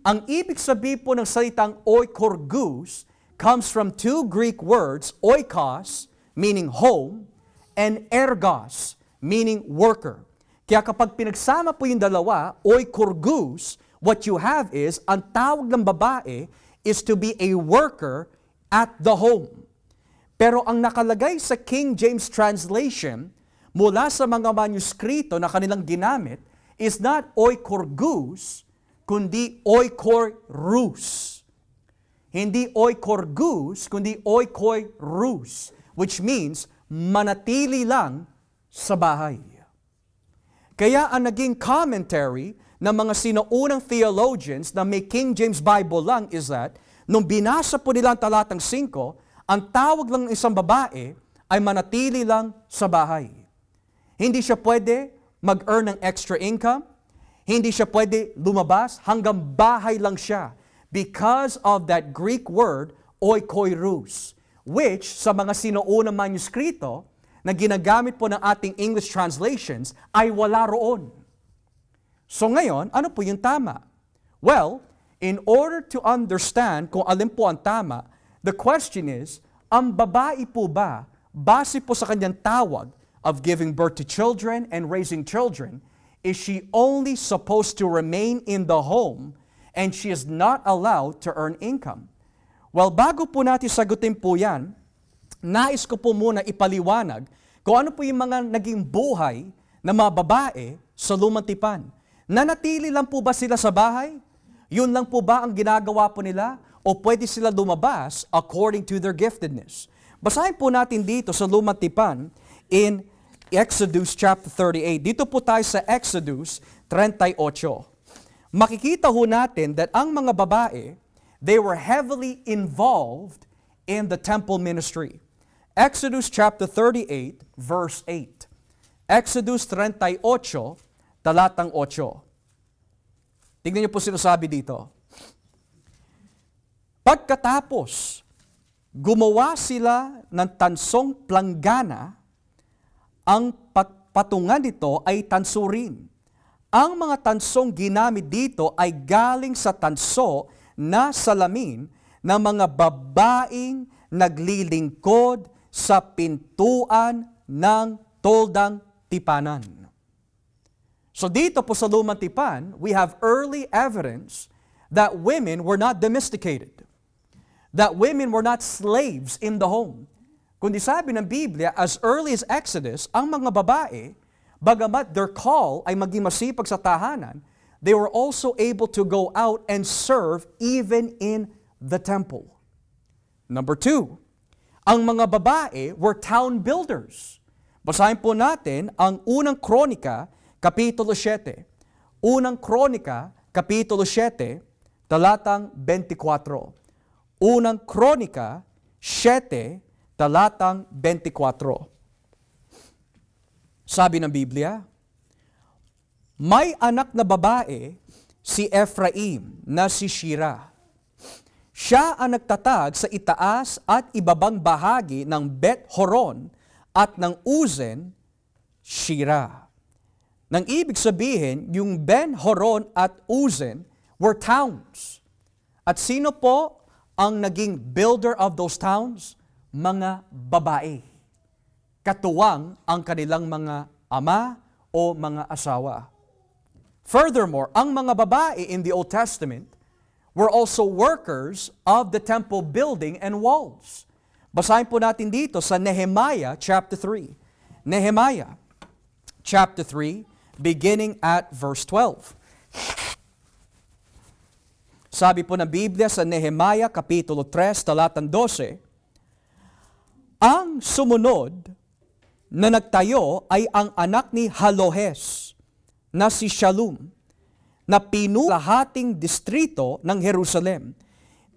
Ang ibig sabihin po ng salitang oikorgus comes from two Greek words, oikos, meaning home, and ergos, meaning worker. Kaya kapag pinagsama po yung dalawa, oikorgus, what you have is, ang tawag ng babae is to be a worker at the home. Pero ang nakalagay sa King James translation, mula sa mga manuskrito na kanilang ginamit, is not oikorgus, kundi oikorus. Hindi oikorgus, kundi oikorus, which means manatili lang sa bahay. Kaya ang naging commentary ng mga sinuunang theologians na may King James Bible lang is that, nung binasa po nila ang talatang 5, ang tawag lang ng isang babae ay manatili lang sa bahay. Hindi siya pwede mag-earn ng extra income, hindi siya pwede lumabas, hanggang bahay lang siya because of that Greek word, oikoirus, which sa mga sinuunang manuskrito na ginagamit po ng ating English translations ay wala roon. So ngayon, ano po yung tama? Well, in order to understand kung alin po ang tama, the question is, ang babae po ba, base po sa kanyang tawag of giving birth to children and raising children, is she only supposed to remain in the home and she is not allowed to earn income? Well, bago po natin sagutin po yan, nais ko po muna ipaliwanag kung ano po yung mga naging buhay ng mga babae sa lumang tipan. Nanatili lang po ba sila sa bahay? Yun lang po ba ang ginagawa po nila? O pwede sila lumabas according to their giftedness? Basahin po natin dito sa lumang tipan in Exodus chapter 38. Dito po tayo sa Exodus 38. Makikita ho natin that ang mga babae, they were heavily involved in the temple ministry. Exodus chapter 38, verse 8. Exodus 38, talatang 8. Tignan niyo po sinasabi dito. Pagkatapos, gumawa sila ng tansong planggana, ang patungan nito ay tansurin. Ang mga tansong ginamit dito ay galing sa tanso na salamin ng mga babaeng naglilingkod sa pintuan ng toldang tipanan. So dito po sa lumang tipan, we have early evidence that women were not domesticated. That women were not slaves in the home. Kundi sabi ng Biblia, as early as Exodus, ang mga babae, bagamat their call ay maging masipag sa tahanan, they were also able to go out and serve even in the temple. Number 2, ang mga babae were town builders. Basahin po natin ang unang Kronika, Kapitulo 7. Unang Kronika, Kapitulo 7, talatang 24. Unang Kronika, 7, talatang 24. Sabi ng Biblia, may anak na babae si Ephraim na si Shira. Siya ang nagtatag sa itaas at ibabang bahagi ng Bet-Horon at ng Uzen, Shira. Nang ibig sabihin, yung Ben-Horon at Uzen were towns. At sino po ang naging builder of those towns? Mga babae. Katuwang ang kanilang mga ama o mga asawa. Furthermore, ang mga babae in the Old Testament were also workers of the temple building and walls. Basahin po natin dito sa Nehemiah chapter 3. Nehemiah chapter 3, beginning at verse 12. Sabi po ng Biblia sa Nehemiah kapitulo 3, talatang 12, ang sumunod na nagtayo ay ang anak ni Halohes na si Shallum, na pinulahating distrito ng Jerusalem.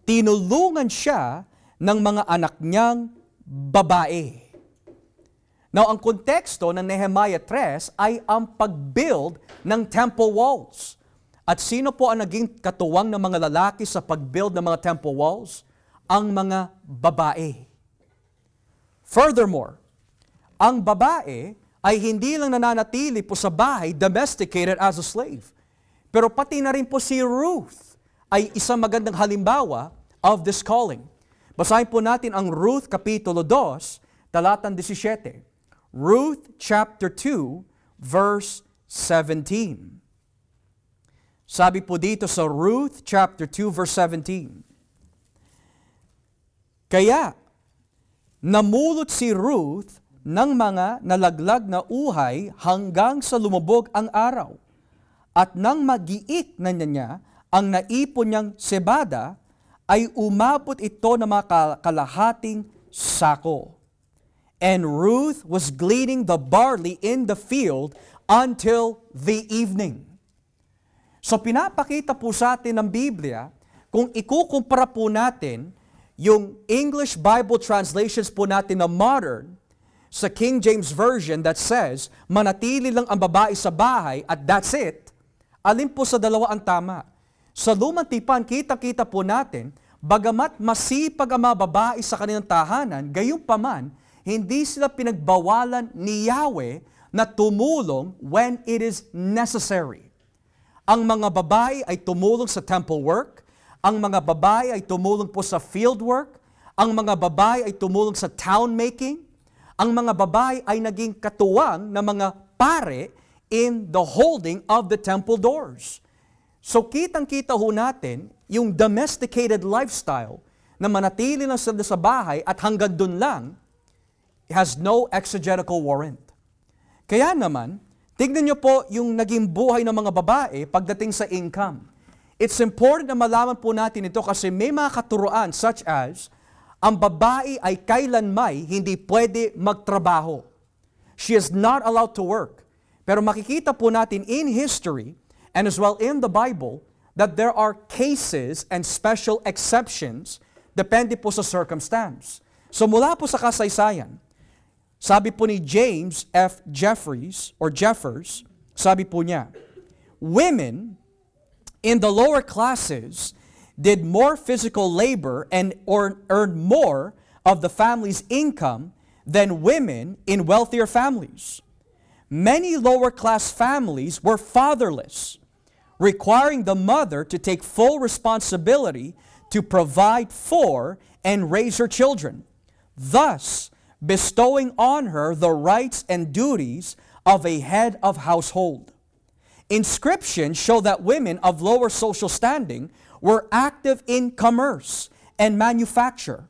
Tinulungan siya ng mga anak niyang babae. Now, ang konteksto ng Nehemiah 3 ay ang pag-build ng temple walls. At sino po ang naging katuwang ng mga lalaki sa pag-build ng mga temple walls? Ang mga babae. Furthermore, ang babae ay hindi lang nananatili po sa bahay, domesticated as a slave. Pero pati na rin po si Ruth ay isang magandang halimbawa of this calling. Basahin po natin ang Ruth Kapitulo 2, talatang 17. Ruth chapter 2, verse 17. Sabi po dito sa Ruth chapter 2, verse 17. Kaya, namulot si Ruth ng mga nalaglag na uhay hanggang sa lumubog ang araw. At nang magiik na niya ang naipon niyang sebada, ay umabot ito ng mga kalahating sako. And Ruth was gleaning the barley in the field until the evening. So pinapakita po sa atin ng Biblia, kung ikukumpara po natin yung English Bible translations po natin na modern, sa King James Version that says, manatili lang ang babae sa bahay at that's it, alin po sa dalawa ang tama? Sa lumang tipan, kita-kita po natin, bagamat masipag ang mga babae sa kanilang tahanan, gayunpaman, hindi sila pinagbawalan ni Yahweh na tumulong when it is necessary. Ang mga babae ay tumulong sa temple work, ang mga babae ay tumulong po sa field work, ang mga babae ay tumulong sa town making, ang mga babae ay naging katuwang na mga pare in the holding of the temple doors. So kitang-kita ho natin yung domesticated lifestyle na manatili lang sila sa bahay at hanggang dun lang has no exegetical warrant. Kaya naman, tignan niyo po yung naging buhay ng mga babae pagdating sa income. It's important na malaman po natin ito kasi may mga katuruan such as ang babae ay kailanmay hindi pwede magtrabaho. She is not allowed to work. Pero makikita po natin in history and as well in the Bible that there are cases and special exceptions depende po sa circumstance. So mula po sa kasaysayan, sabi po ni James F. Jeffers, sabi po niya, women in the lower classes did more physical labor and earned more of the family's income than women in wealthier families. Many lower-class families were fatherless, requiring the mother to take full responsibility to provide for and raise her children, thus bestowing on her the rights and duties of a head of household. Inscriptions show that women of lower social standing were active in commerce and manufacture.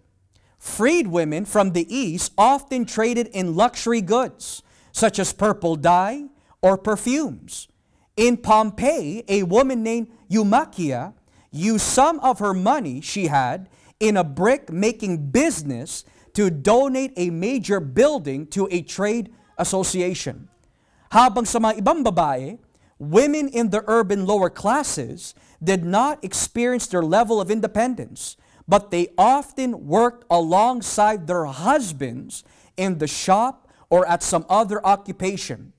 Freed women from the East often traded in luxury goods, such as purple dye or perfumes. In Pompeii, a woman named Eumakia used some of her money she had in a brick-making business to donate a major building to a trade association. Habang sa mga ibang babae, women in the urban lower classes did not experience their level of independence, but they often worked alongside their husbands in the shop or at some other occupation.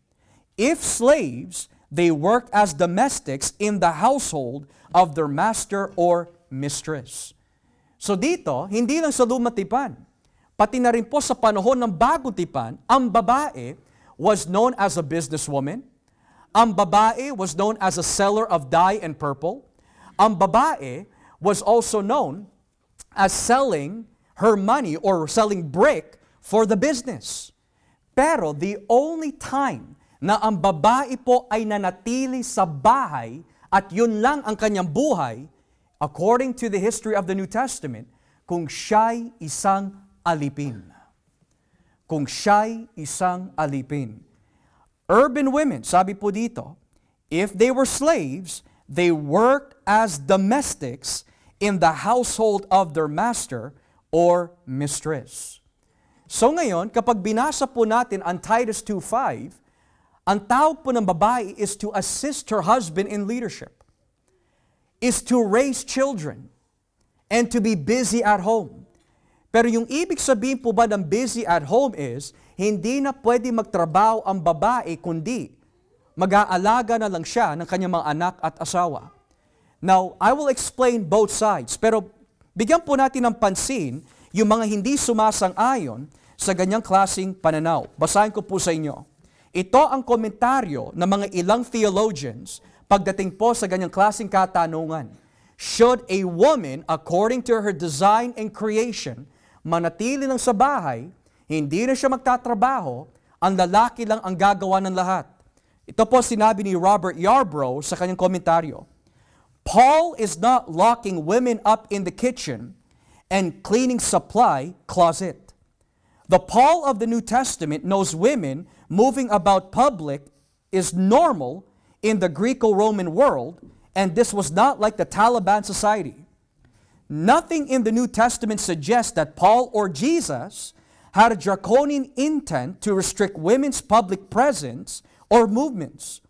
If slaves, they worked as domestics in the household of their master or mistress. So dito, hindi lang sa lumang tipan, pati na rin po sa panahon ng bagong tipan, ang babae was known as a businesswoman. Ang babae was known as a seller of dye and purple. Ang babae was also known as selling her money or selling brick for the business. Pero the only time na ang babae po ay nanatili sa bahay at yun lang ang kanyang buhay, according to the history of the New Testament, kung siya'y isang alipin. Kung siya'y isang alipin. Urban women, sabi po dito, if they were slaves, they worked as domestics in the household of their master or mistress. So ngayon, kapag binasa po natin ang Titus 2:5, ang tawag po ng babae is to assist her husband in leadership, is to raise children, and to be busy at home, Pero yung ibig sabihin po ba ng busy at home is, hindi na pwede magtrabaho ang babae, kundi mag-aalaga na lang siya ng kanyang mga anak at asawa. Now, I will explain both sides, pero bigyan po natin ng pansin yung mga hindi sumasang-ayon sa ganyang klaseng pananaw. Basahin ko po sa inyo. Ito ang komentaryo ng mga ilang theologians pagdating po sa ganyang klaseng katanungan. Should a woman, according to her design and creation, manatili lang sa bahay, hindi na siya magtatrabaho, ang lalaki lang ang gagawa ng lahat? Ito po sinabi ni Robert Yarbrough sa kanyang komentaryo. Paul is not locking women up in the kitchen and cleaning supply closet. The Paul of the New Testament knows women moving about public is normal in the Greco-Roman world, and this was not like the Taliban society. Nothing in the New Testament suggests that Paul or Jesus had a draconian intent to restrict women's public presence or movements.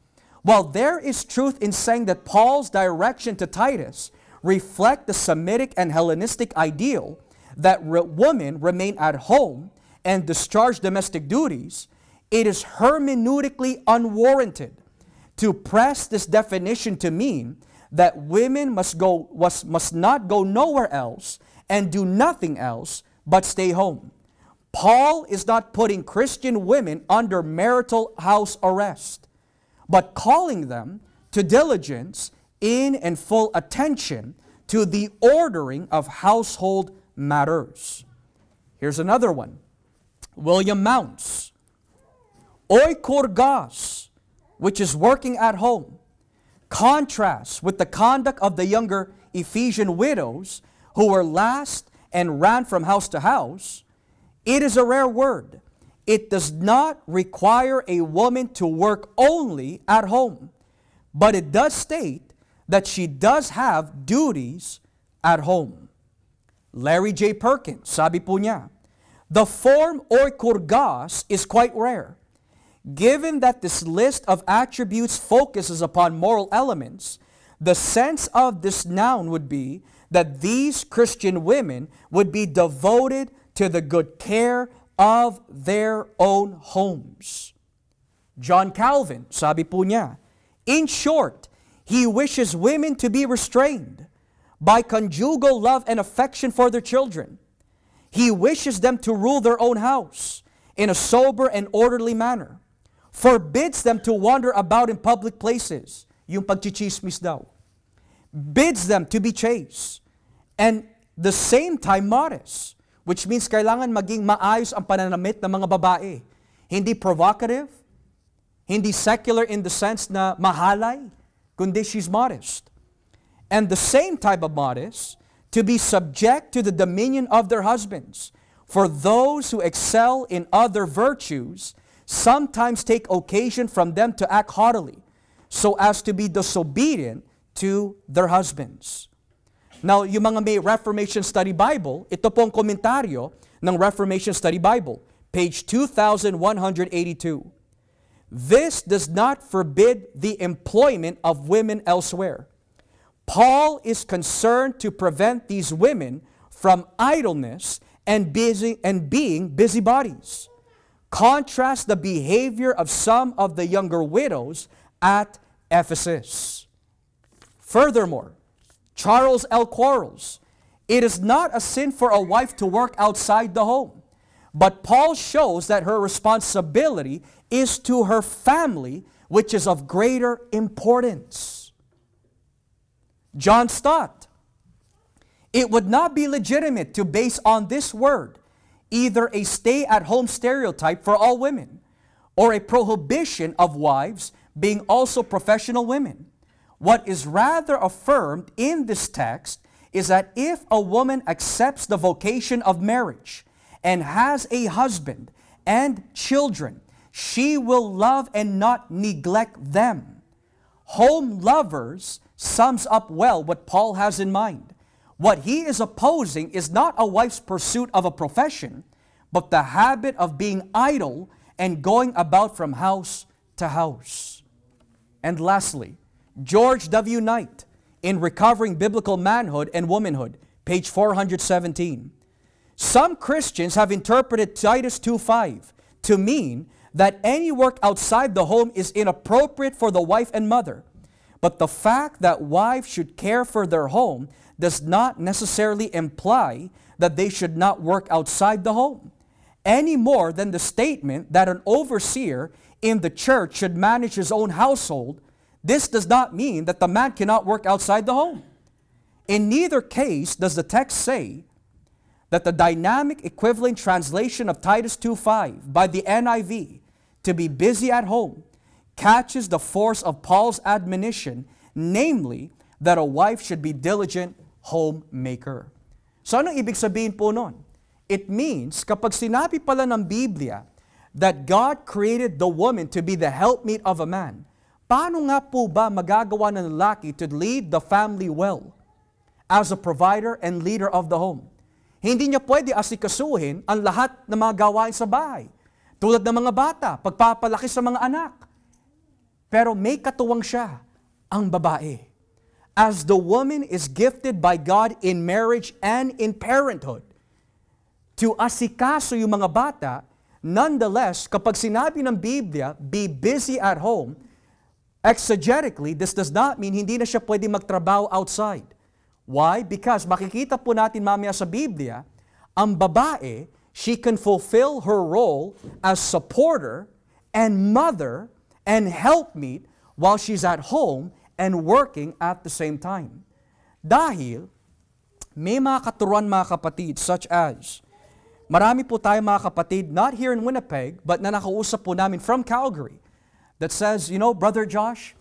While there is truth in saying that Paul's direction to Titus reflect the Semitic and Hellenistic ideal that women remain at home and discharge domestic duties, it is hermeneutically unwarranted to press this definition to mean that women must not go nowhere else and do nothing else but stay home. Paul is not putting Christian women under marital house arrest, but calling them to diligence in and full attention to the ordering of household matters. Here's another one. William Mounce. Oikurgas, which is working at home, contrasts with the conduct of the younger Ephesian widows who were last and ran from house to house. It is a rare word. It does not require a woman to work only at home, but it does state that she does have duties at home. Larry J. Perkins, sabi po niya, the form oikurgas is quite rare. Given that this list of attributes focuses upon moral elements, the sense of this noun would be that these Christian women would be devoted to the good care of their own homes. John Calvin, sabi po niya, in short, he wishes women to be restrained by conjugal love and affection for their children. He wishes them to rule their own house in a sober and orderly manner. Forbids them to wander about in public places, yung pagchichismis daw. Bids them to be chaste, and the same time modest, which means kailangan maging maayos ang pananamit ng mga babae. Hindi provocative, hindi secular in the sense na mahalay, kundi she's modest. And the same type of modest, to be subject to the dominion of their husbands. For those who excel in other virtues sometimes take occasion from them to act haughtily, so as to be disobedient to their husbands. Now, yung mga may Reformation Study Bible, ito pong komentaryo ng Reformation Study Bible, page 2182. This does not forbid the employment of women elsewhere. Paul is concerned to prevent these women from idleness and being busybodies. Contrast the behavior of some of the younger widows at Ephesus. Furthermore, Charles L. Quarles, it is not a sin for a wife to work outside the home, but Paul shows that her responsibility is to her family, which is of greater importance. John Stott, it would not be legitimate to base on this word either a stay-at-home stereotype for all women or a prohibition of wives being also professional women. What is rather affirmed in this text is that if a woman accepts the vocation of marriage and has a husband and children, she will love and not neglect them. Home lovers sums up well what Paul has in mind. What he is opposing is not a wife's pursuit of a profession, but the habit of being idle and going about from house to house. And lastly, George W. Knight, in Recovering Biblical Manhood and Womanhood, page 417. Some Christians have interpreted Titus 2:5 to mean that any work outside the home is inappropriate for the wife and mother. But the fact that wives should care for their home does not necessarily imply that they should not work outside the home, any more than the statement that an overseer in the church should manage his own household. This does not mean that the man cannot work outside the home. In neither case does the text say that the dynamic equivalent translation of Titus 2:5 by the NIV, to be busy at home, catches the force of Paul's admonition, namely that a wife should be diligent homemaker. So anong ibig sabihin po nun? It means kapag sinabi pala ng Biblia that God created the woman to be the helpmeet of a man, paano nga po ba magagawa ng lalaki to lead the family well as a provider and leader of the home? Hindi niya pwede asikasuhin ang lahat ng mga gawain sa bahay. Tulad ng mga bata, pagpapalaki sa mga anak. Pero may katuwang siya, ang babae. As the woman is gifted by God in marriage and in parenthood, to asikaso yung mga bata, nonetheless, kapag sinabi ng Biblia, be busy at home, exegetically, this does not mean hindi na siya pwede magtrabaho outside. Why? Because makikita po natin mamaya sa Biblia, ang babae, she can fulfill her role as supporter and mother and helpmeet while she's at home and working at the same time. Dahil may mga katuruan mga kapatid such as, marami po tayo mga kapatid, not here in Winnipeg, but na nakausap po namin from Calgary, that says, you know, Brother Josh,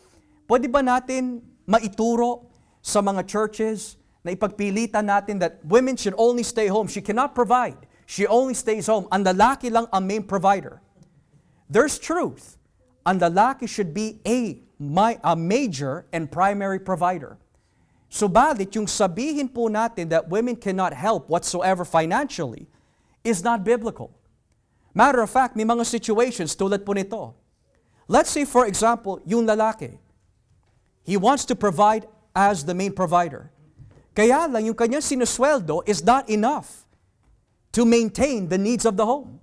pwede ba natin maituro sa mga churches na ipagpilitan natin that women should only stay home. She cannot provide. She only stays home. Ang lalaki lang ang main provider. There's truth. Ang lalaki should be a major and primary provider. Subalit, yung sabihin po natin that women cannot help whatsoever financially is not biblical. Matter of fact, may mga situations tulad po nito. Let's say, for example, yung lalaki, he wants to provide as the main provider. Kaya lang, yung kanyang sinusweldo is not enough to maintain the needs of the home.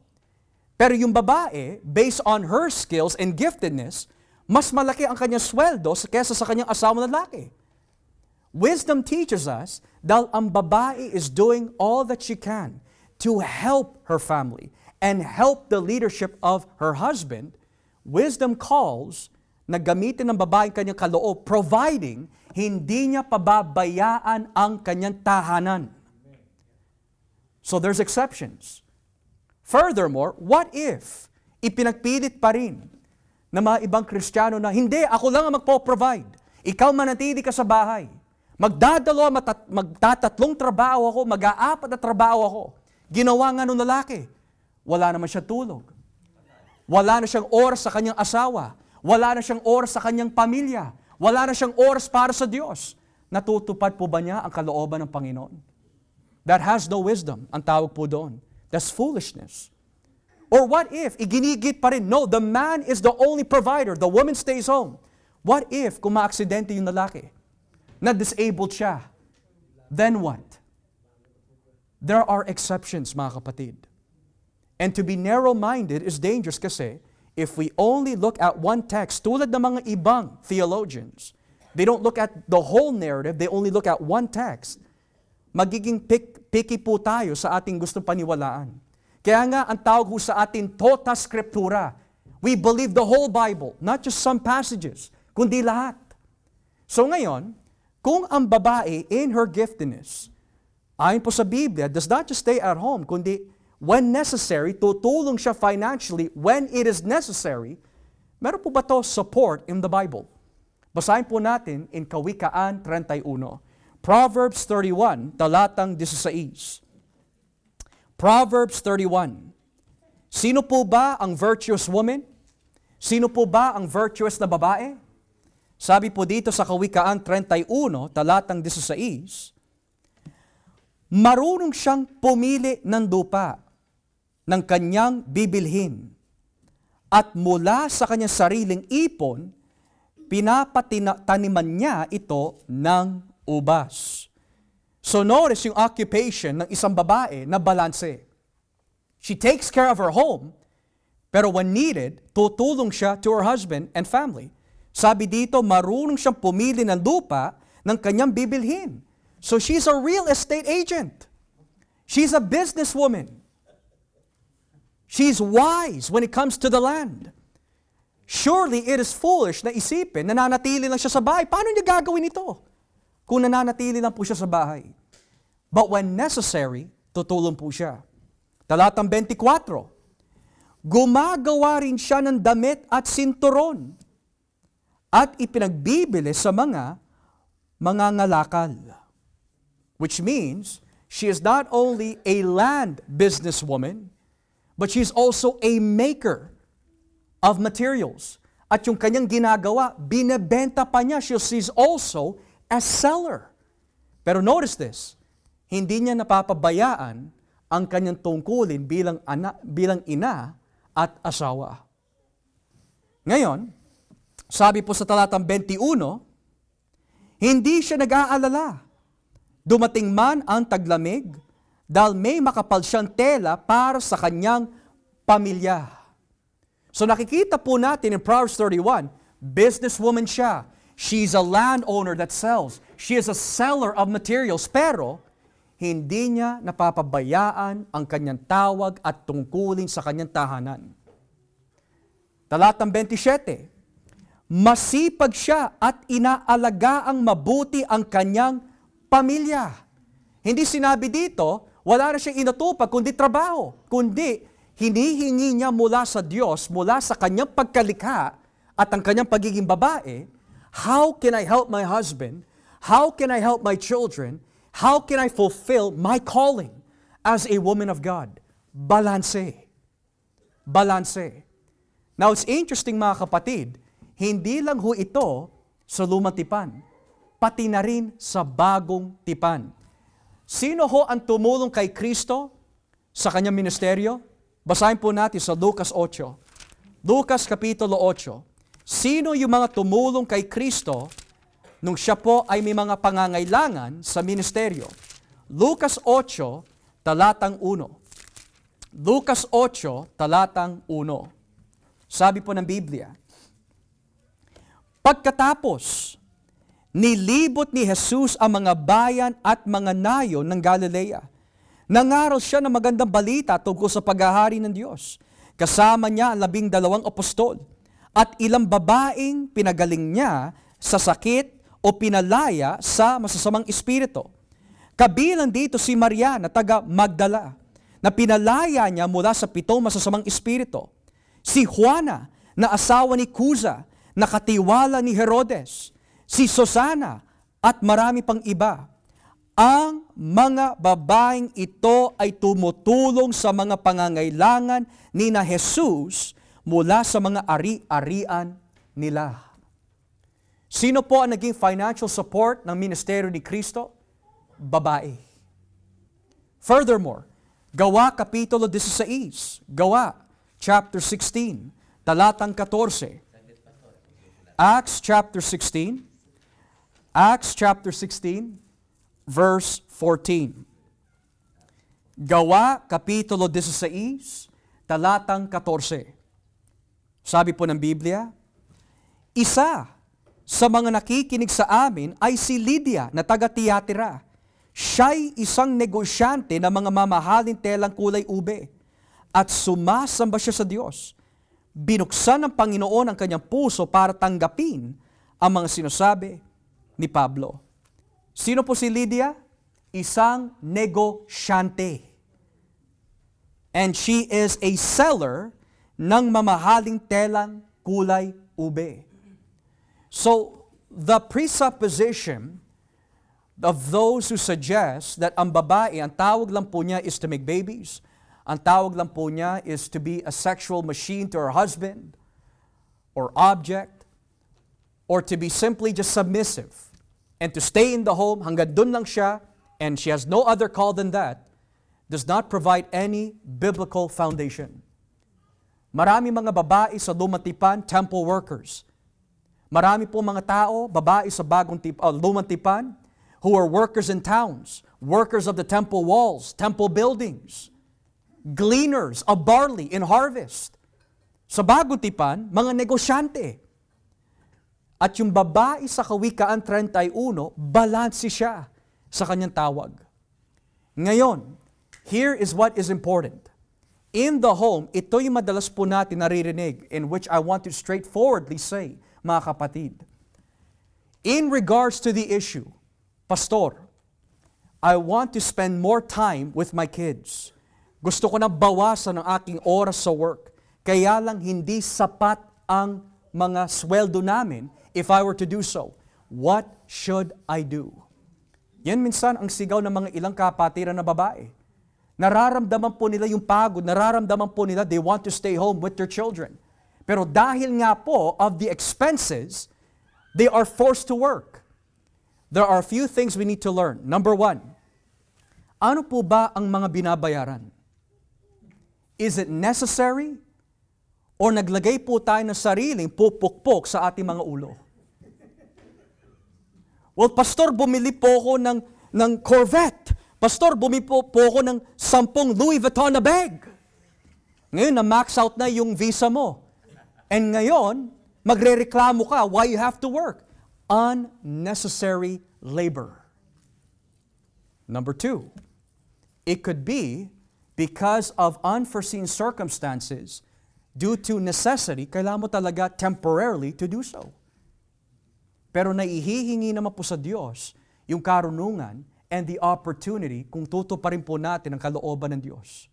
Pero yung babae, based on her skills and giftedness, mas malaki ang kanyang sweldo kaysa sa kanyang asawang lalaki. Wisdom teaches us that ang babae is doing all that she can to help her family and help the leadership of her husband. Wisdom calls na gamitin ng babae kanyang kaloob, providing hindi niya pababayaan ang kanyang tahanan. So there's exceptions. Furthermore, what if ipinagpilit pa rin ng mga ibang Kristiyano na, hindi, ako lang ang magpo-provide. Ikaw manatili ka sa bahay. Magtatatlong trabaho ako, mag-aapat na trabaho ako. Ginawa nga nung lalaki. Wala naman siya tulog. Wala na siyang oras sa kanyang asawa. Wala na siyang oras sa kanyang pamilya. Wala na siyang oras para sa Diyos. Natutupad po ba niya ang kalooban ng Panginoon? That has no wisdom, ang tawag po doon. That's foolishness. Or what if, iginigit pa rin, no, the man is the only provider, the woman stays home. What if, kung maaksidente yung lalaki, na-disabled siya, then what? There are exceptions, mga kapatid. And to be narrow-minded is dangerous kasi if we only look at one text, tulad ng mga ibang theologians, they don't look at the whole narrative, they only look at one text, magiging picky po tayo sa ating gustong paniwalaan. Kaya nga, ang tawag ho sa atin, tota scriptura. We believe the whole Bible, not just some passages, kundi lahat. So ngayon, kung ang babae in her giftedness, ayon po sa Biblia, does not just stay at home, kundi when necessary, tutulong siya financially when it is necessary, meron po ba to support in the Bible? Basahin po natin in Kawikaan 31. Proverbs 31, talatang 16. Proverbs 31. Sino po ba ang virtuous woman? Sino po ba ang virtuous na babae? Sabi po dito sa Kawikaan 31, talatang 16, marunong siyang pumili ng lupa ng kanyang bibilhin at mula sa kanyang sariling ipon, pinapataniman niya ito ng ubas. So notice yung occupation ng isang babae na balanse. She takes care of her home, pero when needed, tutulong siya to her husband and family. Sabi dito, marunong siyang pumili ng lupa ng kanyang bibilhin. So she's a real estate agent. She's a businesswoman. She's wise when it comes to the land. Surely it is foolish na isipin, nananatili lang siya sa bahay. Paano niya gagawin ito? Kung nananatili lang po siya sa bahay. But when necessary, tutulong po siya. Talatang 24, gumagawa rin siya ng damit at sinturon at ipinagbibili sa mga ngalakal. Which means, she is not only a land businesswoman, but she is also a maker of materials. At yung kanyang ginagawa, binebenta pa niya. She's also a seller. Pero notice this, hindi niya napapabayaan ang kanyang tungkulin bilang ina at asawa. Ngayon, sabi po sa talatang 21, hindi siya nag-aalala. Dumating man ang taglamig dahil may makapal siyang tela para sa kanyang pamilya. So nakikita po natin in Proverbs 31, businesswoman siya. She's a landowner that sells. She is a seller of materials. Pero, hindi niya napapabayaan ang kanyang tawag at tungkulin sa kanyang tahanan. Talatang 27, masipag siya at inaalagaang mabuti ang kanyang pamilya. Hindi sinabi dito, wala na siyang inatupag kundi trabaho. Kundi, hinihingi niya mula sa Diyos, mula sa kanyang pagkalikha at ang kanyang pagiging babae, how can I help my husband? How can I help my children? How can I fulfill my calling as a woman of God? Balanse. Balanse. Now, it's interesting mga kapatid, hindi lang ho ito sa lumang tipan, pati na rin sa bagong tipan. Sino ho ang tumulong kay Kristo sa kanyang ministeryo? Basahin po natin sa Lucas 8. Lucas Kapitulo 8. Sino yung mga tumulong kay Kristo nung siya po ay may mga pangangailangan sa ministeryo? Lucas 8, talatang 1. Lucas 8, talatang 1. Sabi po ng Biblia, pagkatapos, nilibot ni Jesus ang mga bayan at mga nayon ng Galilea. Nangaral siya ng magandang balita tungkol sa paghahari ng Diyos. Kasama niya ang 12 apostol at ilang babaeng pinagaling niya sa sakit o pinalaya sa masasamang espiritu. Kabilang dito si Maria na taga Magdala, na pinalaya niya mula sa 7 masasamang espiritu. Si Juana na asawa ni Cuza, na katiwala ni Herodes. Si Susana at marami pang iba. Ang mga babaeng ito ay tumutulong sa mga pangangailangan ni na Jesus mula sa mga ari-arian nila. Sino po ang naging financial support ng ministeryo ni Kristo? Babae. Furthermore, Gawa Kapitulo 16, Gawa chapter 16, talatang 14. Acts chapter 16, verse 14. Gawa Kapitulo 16, talatang 14. Sabi po ng Biblia, isa sa mga nakikinig sa amin ay si Lydia na taga Tiatira. Siya'y isang negosyante ng mga mamahaling telang kulay ube at sumasamba siya sa Diyos. Binuksan ng Panginoon ang kanyang puso para tanggapin ang mga sinasabi ni Pablo. Sino po si Lydia? Isang negosyante. And she is a seller ng mamahaling telang kulay ube. So, the presupposition of those who suggest that ang babae, ang tawag lang po niya is to make babies, ang tawag lang po niya is to be a sexual machine to her husband or object, or to be simply just submissive and to stay in the home, hanggang dun lang siya, and she has no other call than that, does not provide any biblical foundation. Marami mga babae sa lumang tipan, temple workers. Marami po mga tao, babae sa lumang tipan, who are workers in towns, workers of the temple walls, temple buildings, gleaners of barley in harvest. Sa bagong tipan, mga negosyante. At yung babae sa Kawikaan 31, balanse siya sa kanyang tawag. Ngayon, here is what is important. In the home, ito yung madalas po natin naririnig, in which I want to straightforwardly say, mga kapatid. In regards to the issue, Pastor, I want to spend more time with my kids. Gusto ko na bawasan ang aking oras sa work. Kaya lang hindi sapat ang mga sweldo namin if I were to do so. What should I do? Yan minsan ang sigaw ng mga ilang kapatiran na babae. Nararamdaman po nila yung pagod, nararamdaman po nila they want to stay home with their children. Pero dahil nga po of the expenses, they are forced to work. There are a few things we need to learn. Number one, ano po ba ang mga binabayaran? Is it necessary? O naglagay po tayo ng sariling pupukpok sa ating mga ulo? Well, Pastor, bumili po ako ng Corvette. Pastor, bumili po ako ng 10 Louis Vuitton na bag. Ngayon, na-max out na yung visa mo. And ngayon, magrereklamo ka why you have to work. Unnecessary labor. Number two, it could be because of unforeseen circumstances, due to necessity, kailangan mo talaga temporarily to do so. Pero naihihingi naman po sa Diyos yung karunungan and the opportunity kung tutuparin po natin ang kalooban ng Diyos.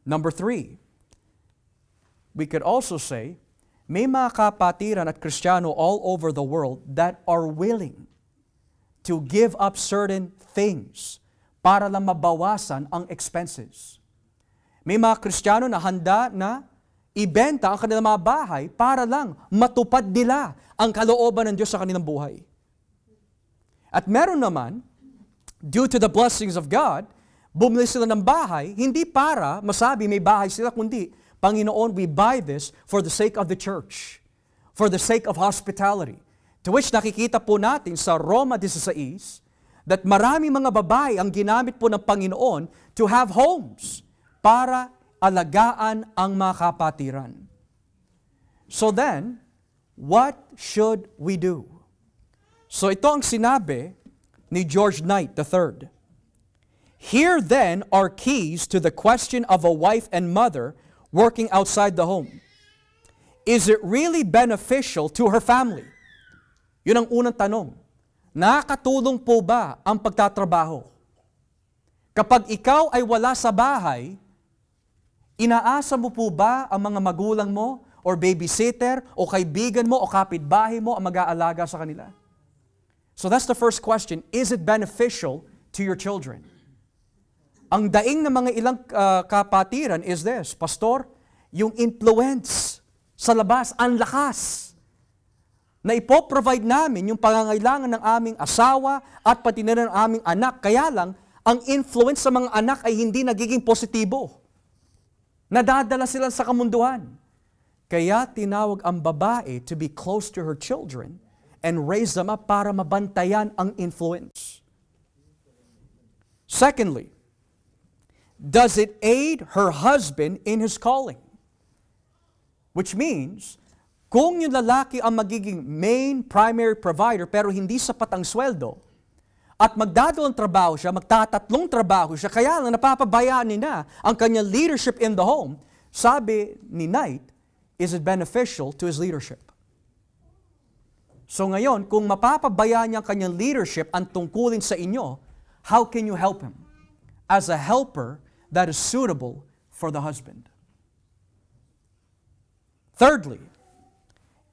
Number three, we could also say, may mga kapatiran at Kristiyano all over the world that are willing to give up certain things para lang mabawasan ang expenses. May mga Kristiyano na handa na ibenta ang kanilang mga bahay para lang matupad nila ang kalooban ng Diyos sa kanilang buhay. At meron naman, due to the blessings of God, bumili sila ng bahay, hindi para masabi may bahay sila, kundi, Panginoon, we buy this for the sake of the church, for the sake of hospitality. To which nakikita po natin sa Roma 16, that marami mga babae ang ginamit po ng Panginoon to have homes para alagaan ang mga kapatiran. So then, what should we do? So ito ang sinabi ni George Knight III. Here then are keys to the question of a wife and mother working outside the home. Is it really beneficial to her family? Yun ang unang tanong. Nakakatulong po ba ang pagtatrabaho? Kapag ikaw ay wala sa bahay, inaasa mo po ba ang mga magulang mo or babysitter o kaibigan mo o kapitbahay mo ang mag-aalaga sa kanila? So that's the first question. Is it beneficial to your children? Ang daing ng mga ilang kapatiran is this, Pastor, yung influence sa labas, ang lakas na ipoprovide namin yung pangangailangan ng aming asawa at pati na ng aming anak. Kaya lang, ang influence sa mga anak ay hindi nagiging positibo. Nadadala sila sa kamunduhan. Kaya tinawag ang babae to be close to her children and raise them up para mabantayan ang influence. Secondly, does it aid her husband in his calling? Which means, kung yung lalaki ang magiging main primary provider pero hindi sapat ang sweldo, at magdadalawang trabaho siya, magtatatlong trabaho siya, kaya lang napapabayaan niya ang kanyang leadership in the home, sabi ni Knight, is it beneficial to his leadership? So ngayon, kung mapapabayaan niya ang kanyang leadership ang tungkulin sa inyo, how can you help him? As a helper that is suitable for the husband. Thirdly,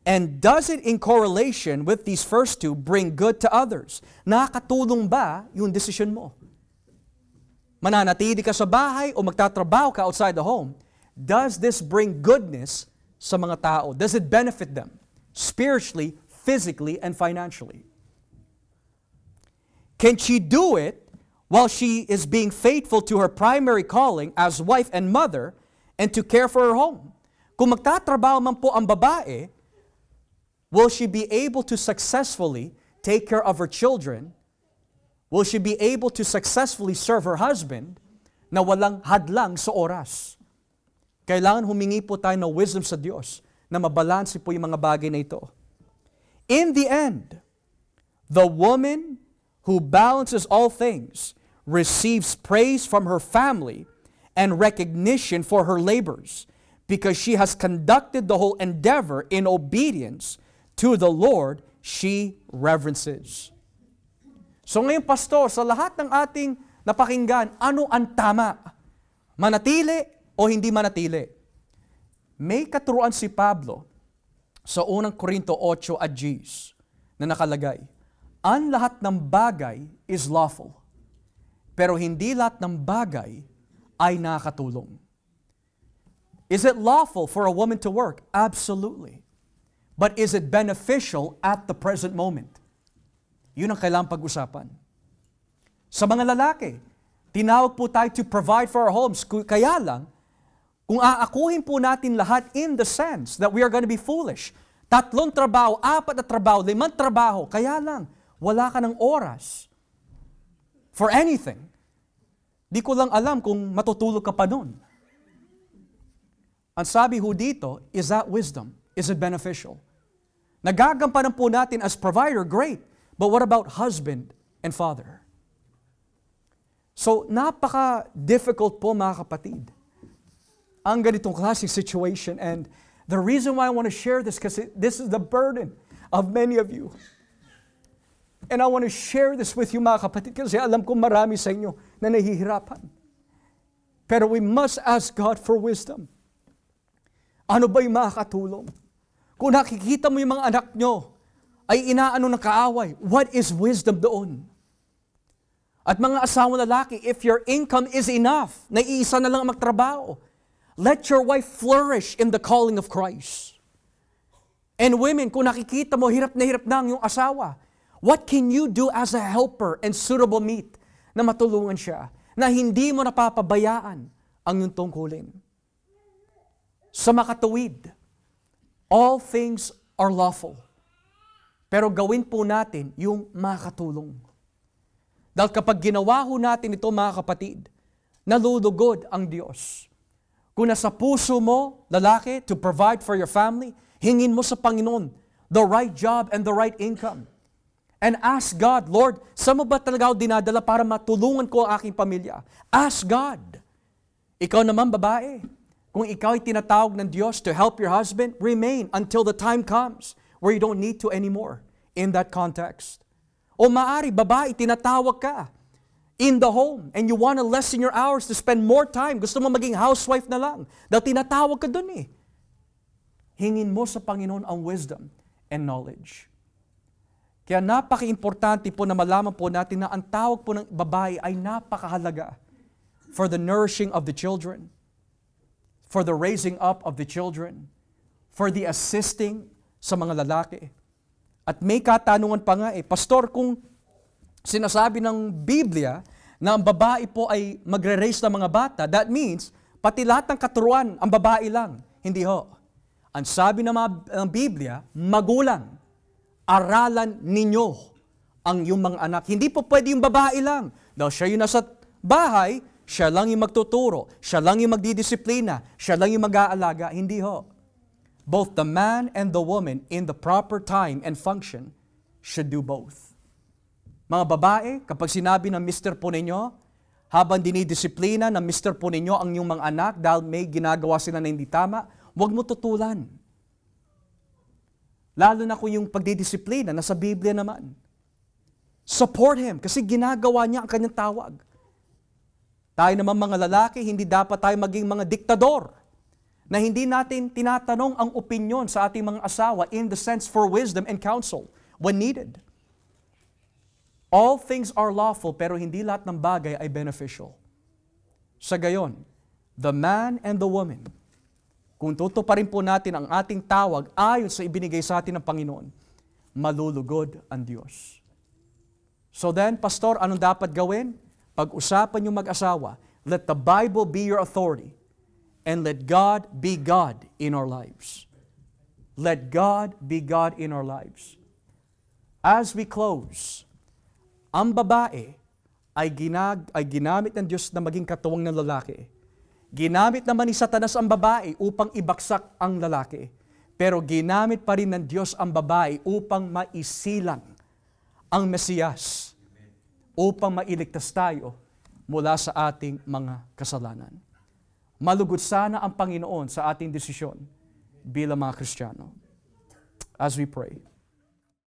and does it in correlation with these first two bring good to others? Nakakatulong ba yung desisyon mo? Mananatili ka sa bahay o magtatrabaho ka outside the home? Does this bring goodness sa mga tao? Does it benefit them spiritually, physically, and financially? Can she do it while she is being faithful to her primary calling as wife and mother and to care for her home? Kung magtatrabaho man po ang babae, will she be able to successfully take care of her children will she be able to successfully serve her husband na walang hadlang sa oras? Kailangan humingi po tayo ng wisdom sa Diyos na mabalanse po yung mga bagay na ito. In the end, the woman who balances all things receives praise from her family and recognition for her labors because she has conducted the whole endeavor in obedience to the Lord she reverences. So ngayon, Pastor, sa lahat ng ating napakinggan, ano ang tama? Manatili o hindi manatili? May katuruan si Pablo sa unang Korinto 8 at Gs na nakalagay, ang lahat ng bagay is lawful, pero hindi lahat ng bagay ay nakakatulong. Is it lawful for a woman to work? Absolutely. But is it beneficial at the present moment? Yun ang kailangang pag-usapan. Sa mga lalaki, tinawag po tayo to provide for our homes. Kaya lang, kung aakuhin po natin lahat in the sense that we are going to be foolish, 3 trabaho, 4 na trabaho, 5 trabaho, kaya lang, wala ka ng oras for anything. Di ko lang alam kung matutulog ka pa nun. Ang sabi ho dito, is that wisdom? Is it beneficial? Nagagampanan po natin as provider, great. But what about husband and father? So, napaka-difficult po mga kapatid ang ganitong klaseng situation. And the reason why I want to share this, because this is the burden of many of you. And I want to share this with you mga kapatid, kasi alam ko marami sa inyo na nahihirapan. Pero we must ask God for wisdom. Ano ba yung makakatulong? Kung nakikita mo yung mga anak nyo ay inaano ng kaaway, what is wisdom doon? At mga asawang lalaki, if your income is enough, na iisa na lang ang magtrabaho, let your wife flourish in the calling of Christ. And women, kung nakikita mo, hirap na ang iyong asawa, what can you do as a helper and suitable meet na matulungan siya, na hindi mo napapabayaan ang iyong tungkulin? Sa makatuwid, all things are lawful. Pero gawin po natin yung makatulong. Dahil kapag ginawa ho natin ito mga kapatid, nalulugod ang Diyos. Kung nasa puso mo, lalaki, to provide for your family, hingin mo sa Panginoon the right job and the right income. And ask God, Lord, saan mo ba talaga ako dinadala para matulungan ko ang aking pamilya? Ask God. Ikaw naman, babae, kung ikaw ay tinatawag ng Diyos to help your husband, remain until the time comes where you don't need to anymore in that context. O maari, babae, tinatawag ka in the home and you want to lessen your hours to spend more time. Gusto mo maging housewife na lang dahil tinatawag ka dun eh. Hingin mo sa Panginoon ang wisdom and knowledge. Kaya napaka-importante po na malaman po natin na ang tawag po ng babae ay napakahalaga for the nourishing of the children, for the raising up of the children, for the assisting sa mga lalaki. At may katanungan pa nga Pastor, kung sinasabi ng Biblia na ang babae po ay magre-raise ng mga bata, that means pati lahat ng katuruan, ang babae lang. Hindi ho. Ang sabi ng Biblia, magulang, aralan ninyo ang iyong mga anak. Hindi po pwede yung babae lang. Dahil siya yung nasa bahay, siya lang yung magtuturo, siya lang yung magdidisiplina, siya lang yung mag-aalaga. Hindi ho. Both the man and the woman in the proper time and function should do both. Mga babae, kapag sinabi ng mister po ninyo, habang dinidisiplina ng mister po ninyo ang inyong mga anak dahil may ginagawa sila na hindi tama, huwag mo tutulan. Lalo na kung yung pagdidisiplina, nasa Biblia naman. Support him kasi ginagawa niya ang kanyang tawag. Tayo naman mga lalaki, hindi dapat tayo maging mga diktador na hindi natin tinatanong ang opinyon sa ating mga asawa in the sense for wisdom and counsel when needed. All things are lawful, pero hindi lahat ng bagay ay beneficial. Sa gayon, the man and the woman, kung tutuparin po natin ang ating tawag ayon sa ibinigay sa atin ng Panginoon, malulugod ang Diyos. So then, Pastor, anong dapat gawin? Pag-usapan yung mag-asawa, let the Bible be your authority. And let God be God in our lives. Let God be God in our lives. As we close, ang babae ay ginamit ng Diyos na maging katuwang ng lalaki. Ginamit naman ni Satanas ang babae upang ibaksak ang lalaki. Pero ginamit pa rin ng Diyos ang babae upang maisilang ang Mesiyas, upang mailigtas tayo mula sa ating mga kasalanan. Malugod sana ang Panginoon sa ating desisyon bilang mga Kristiyano. As we pray.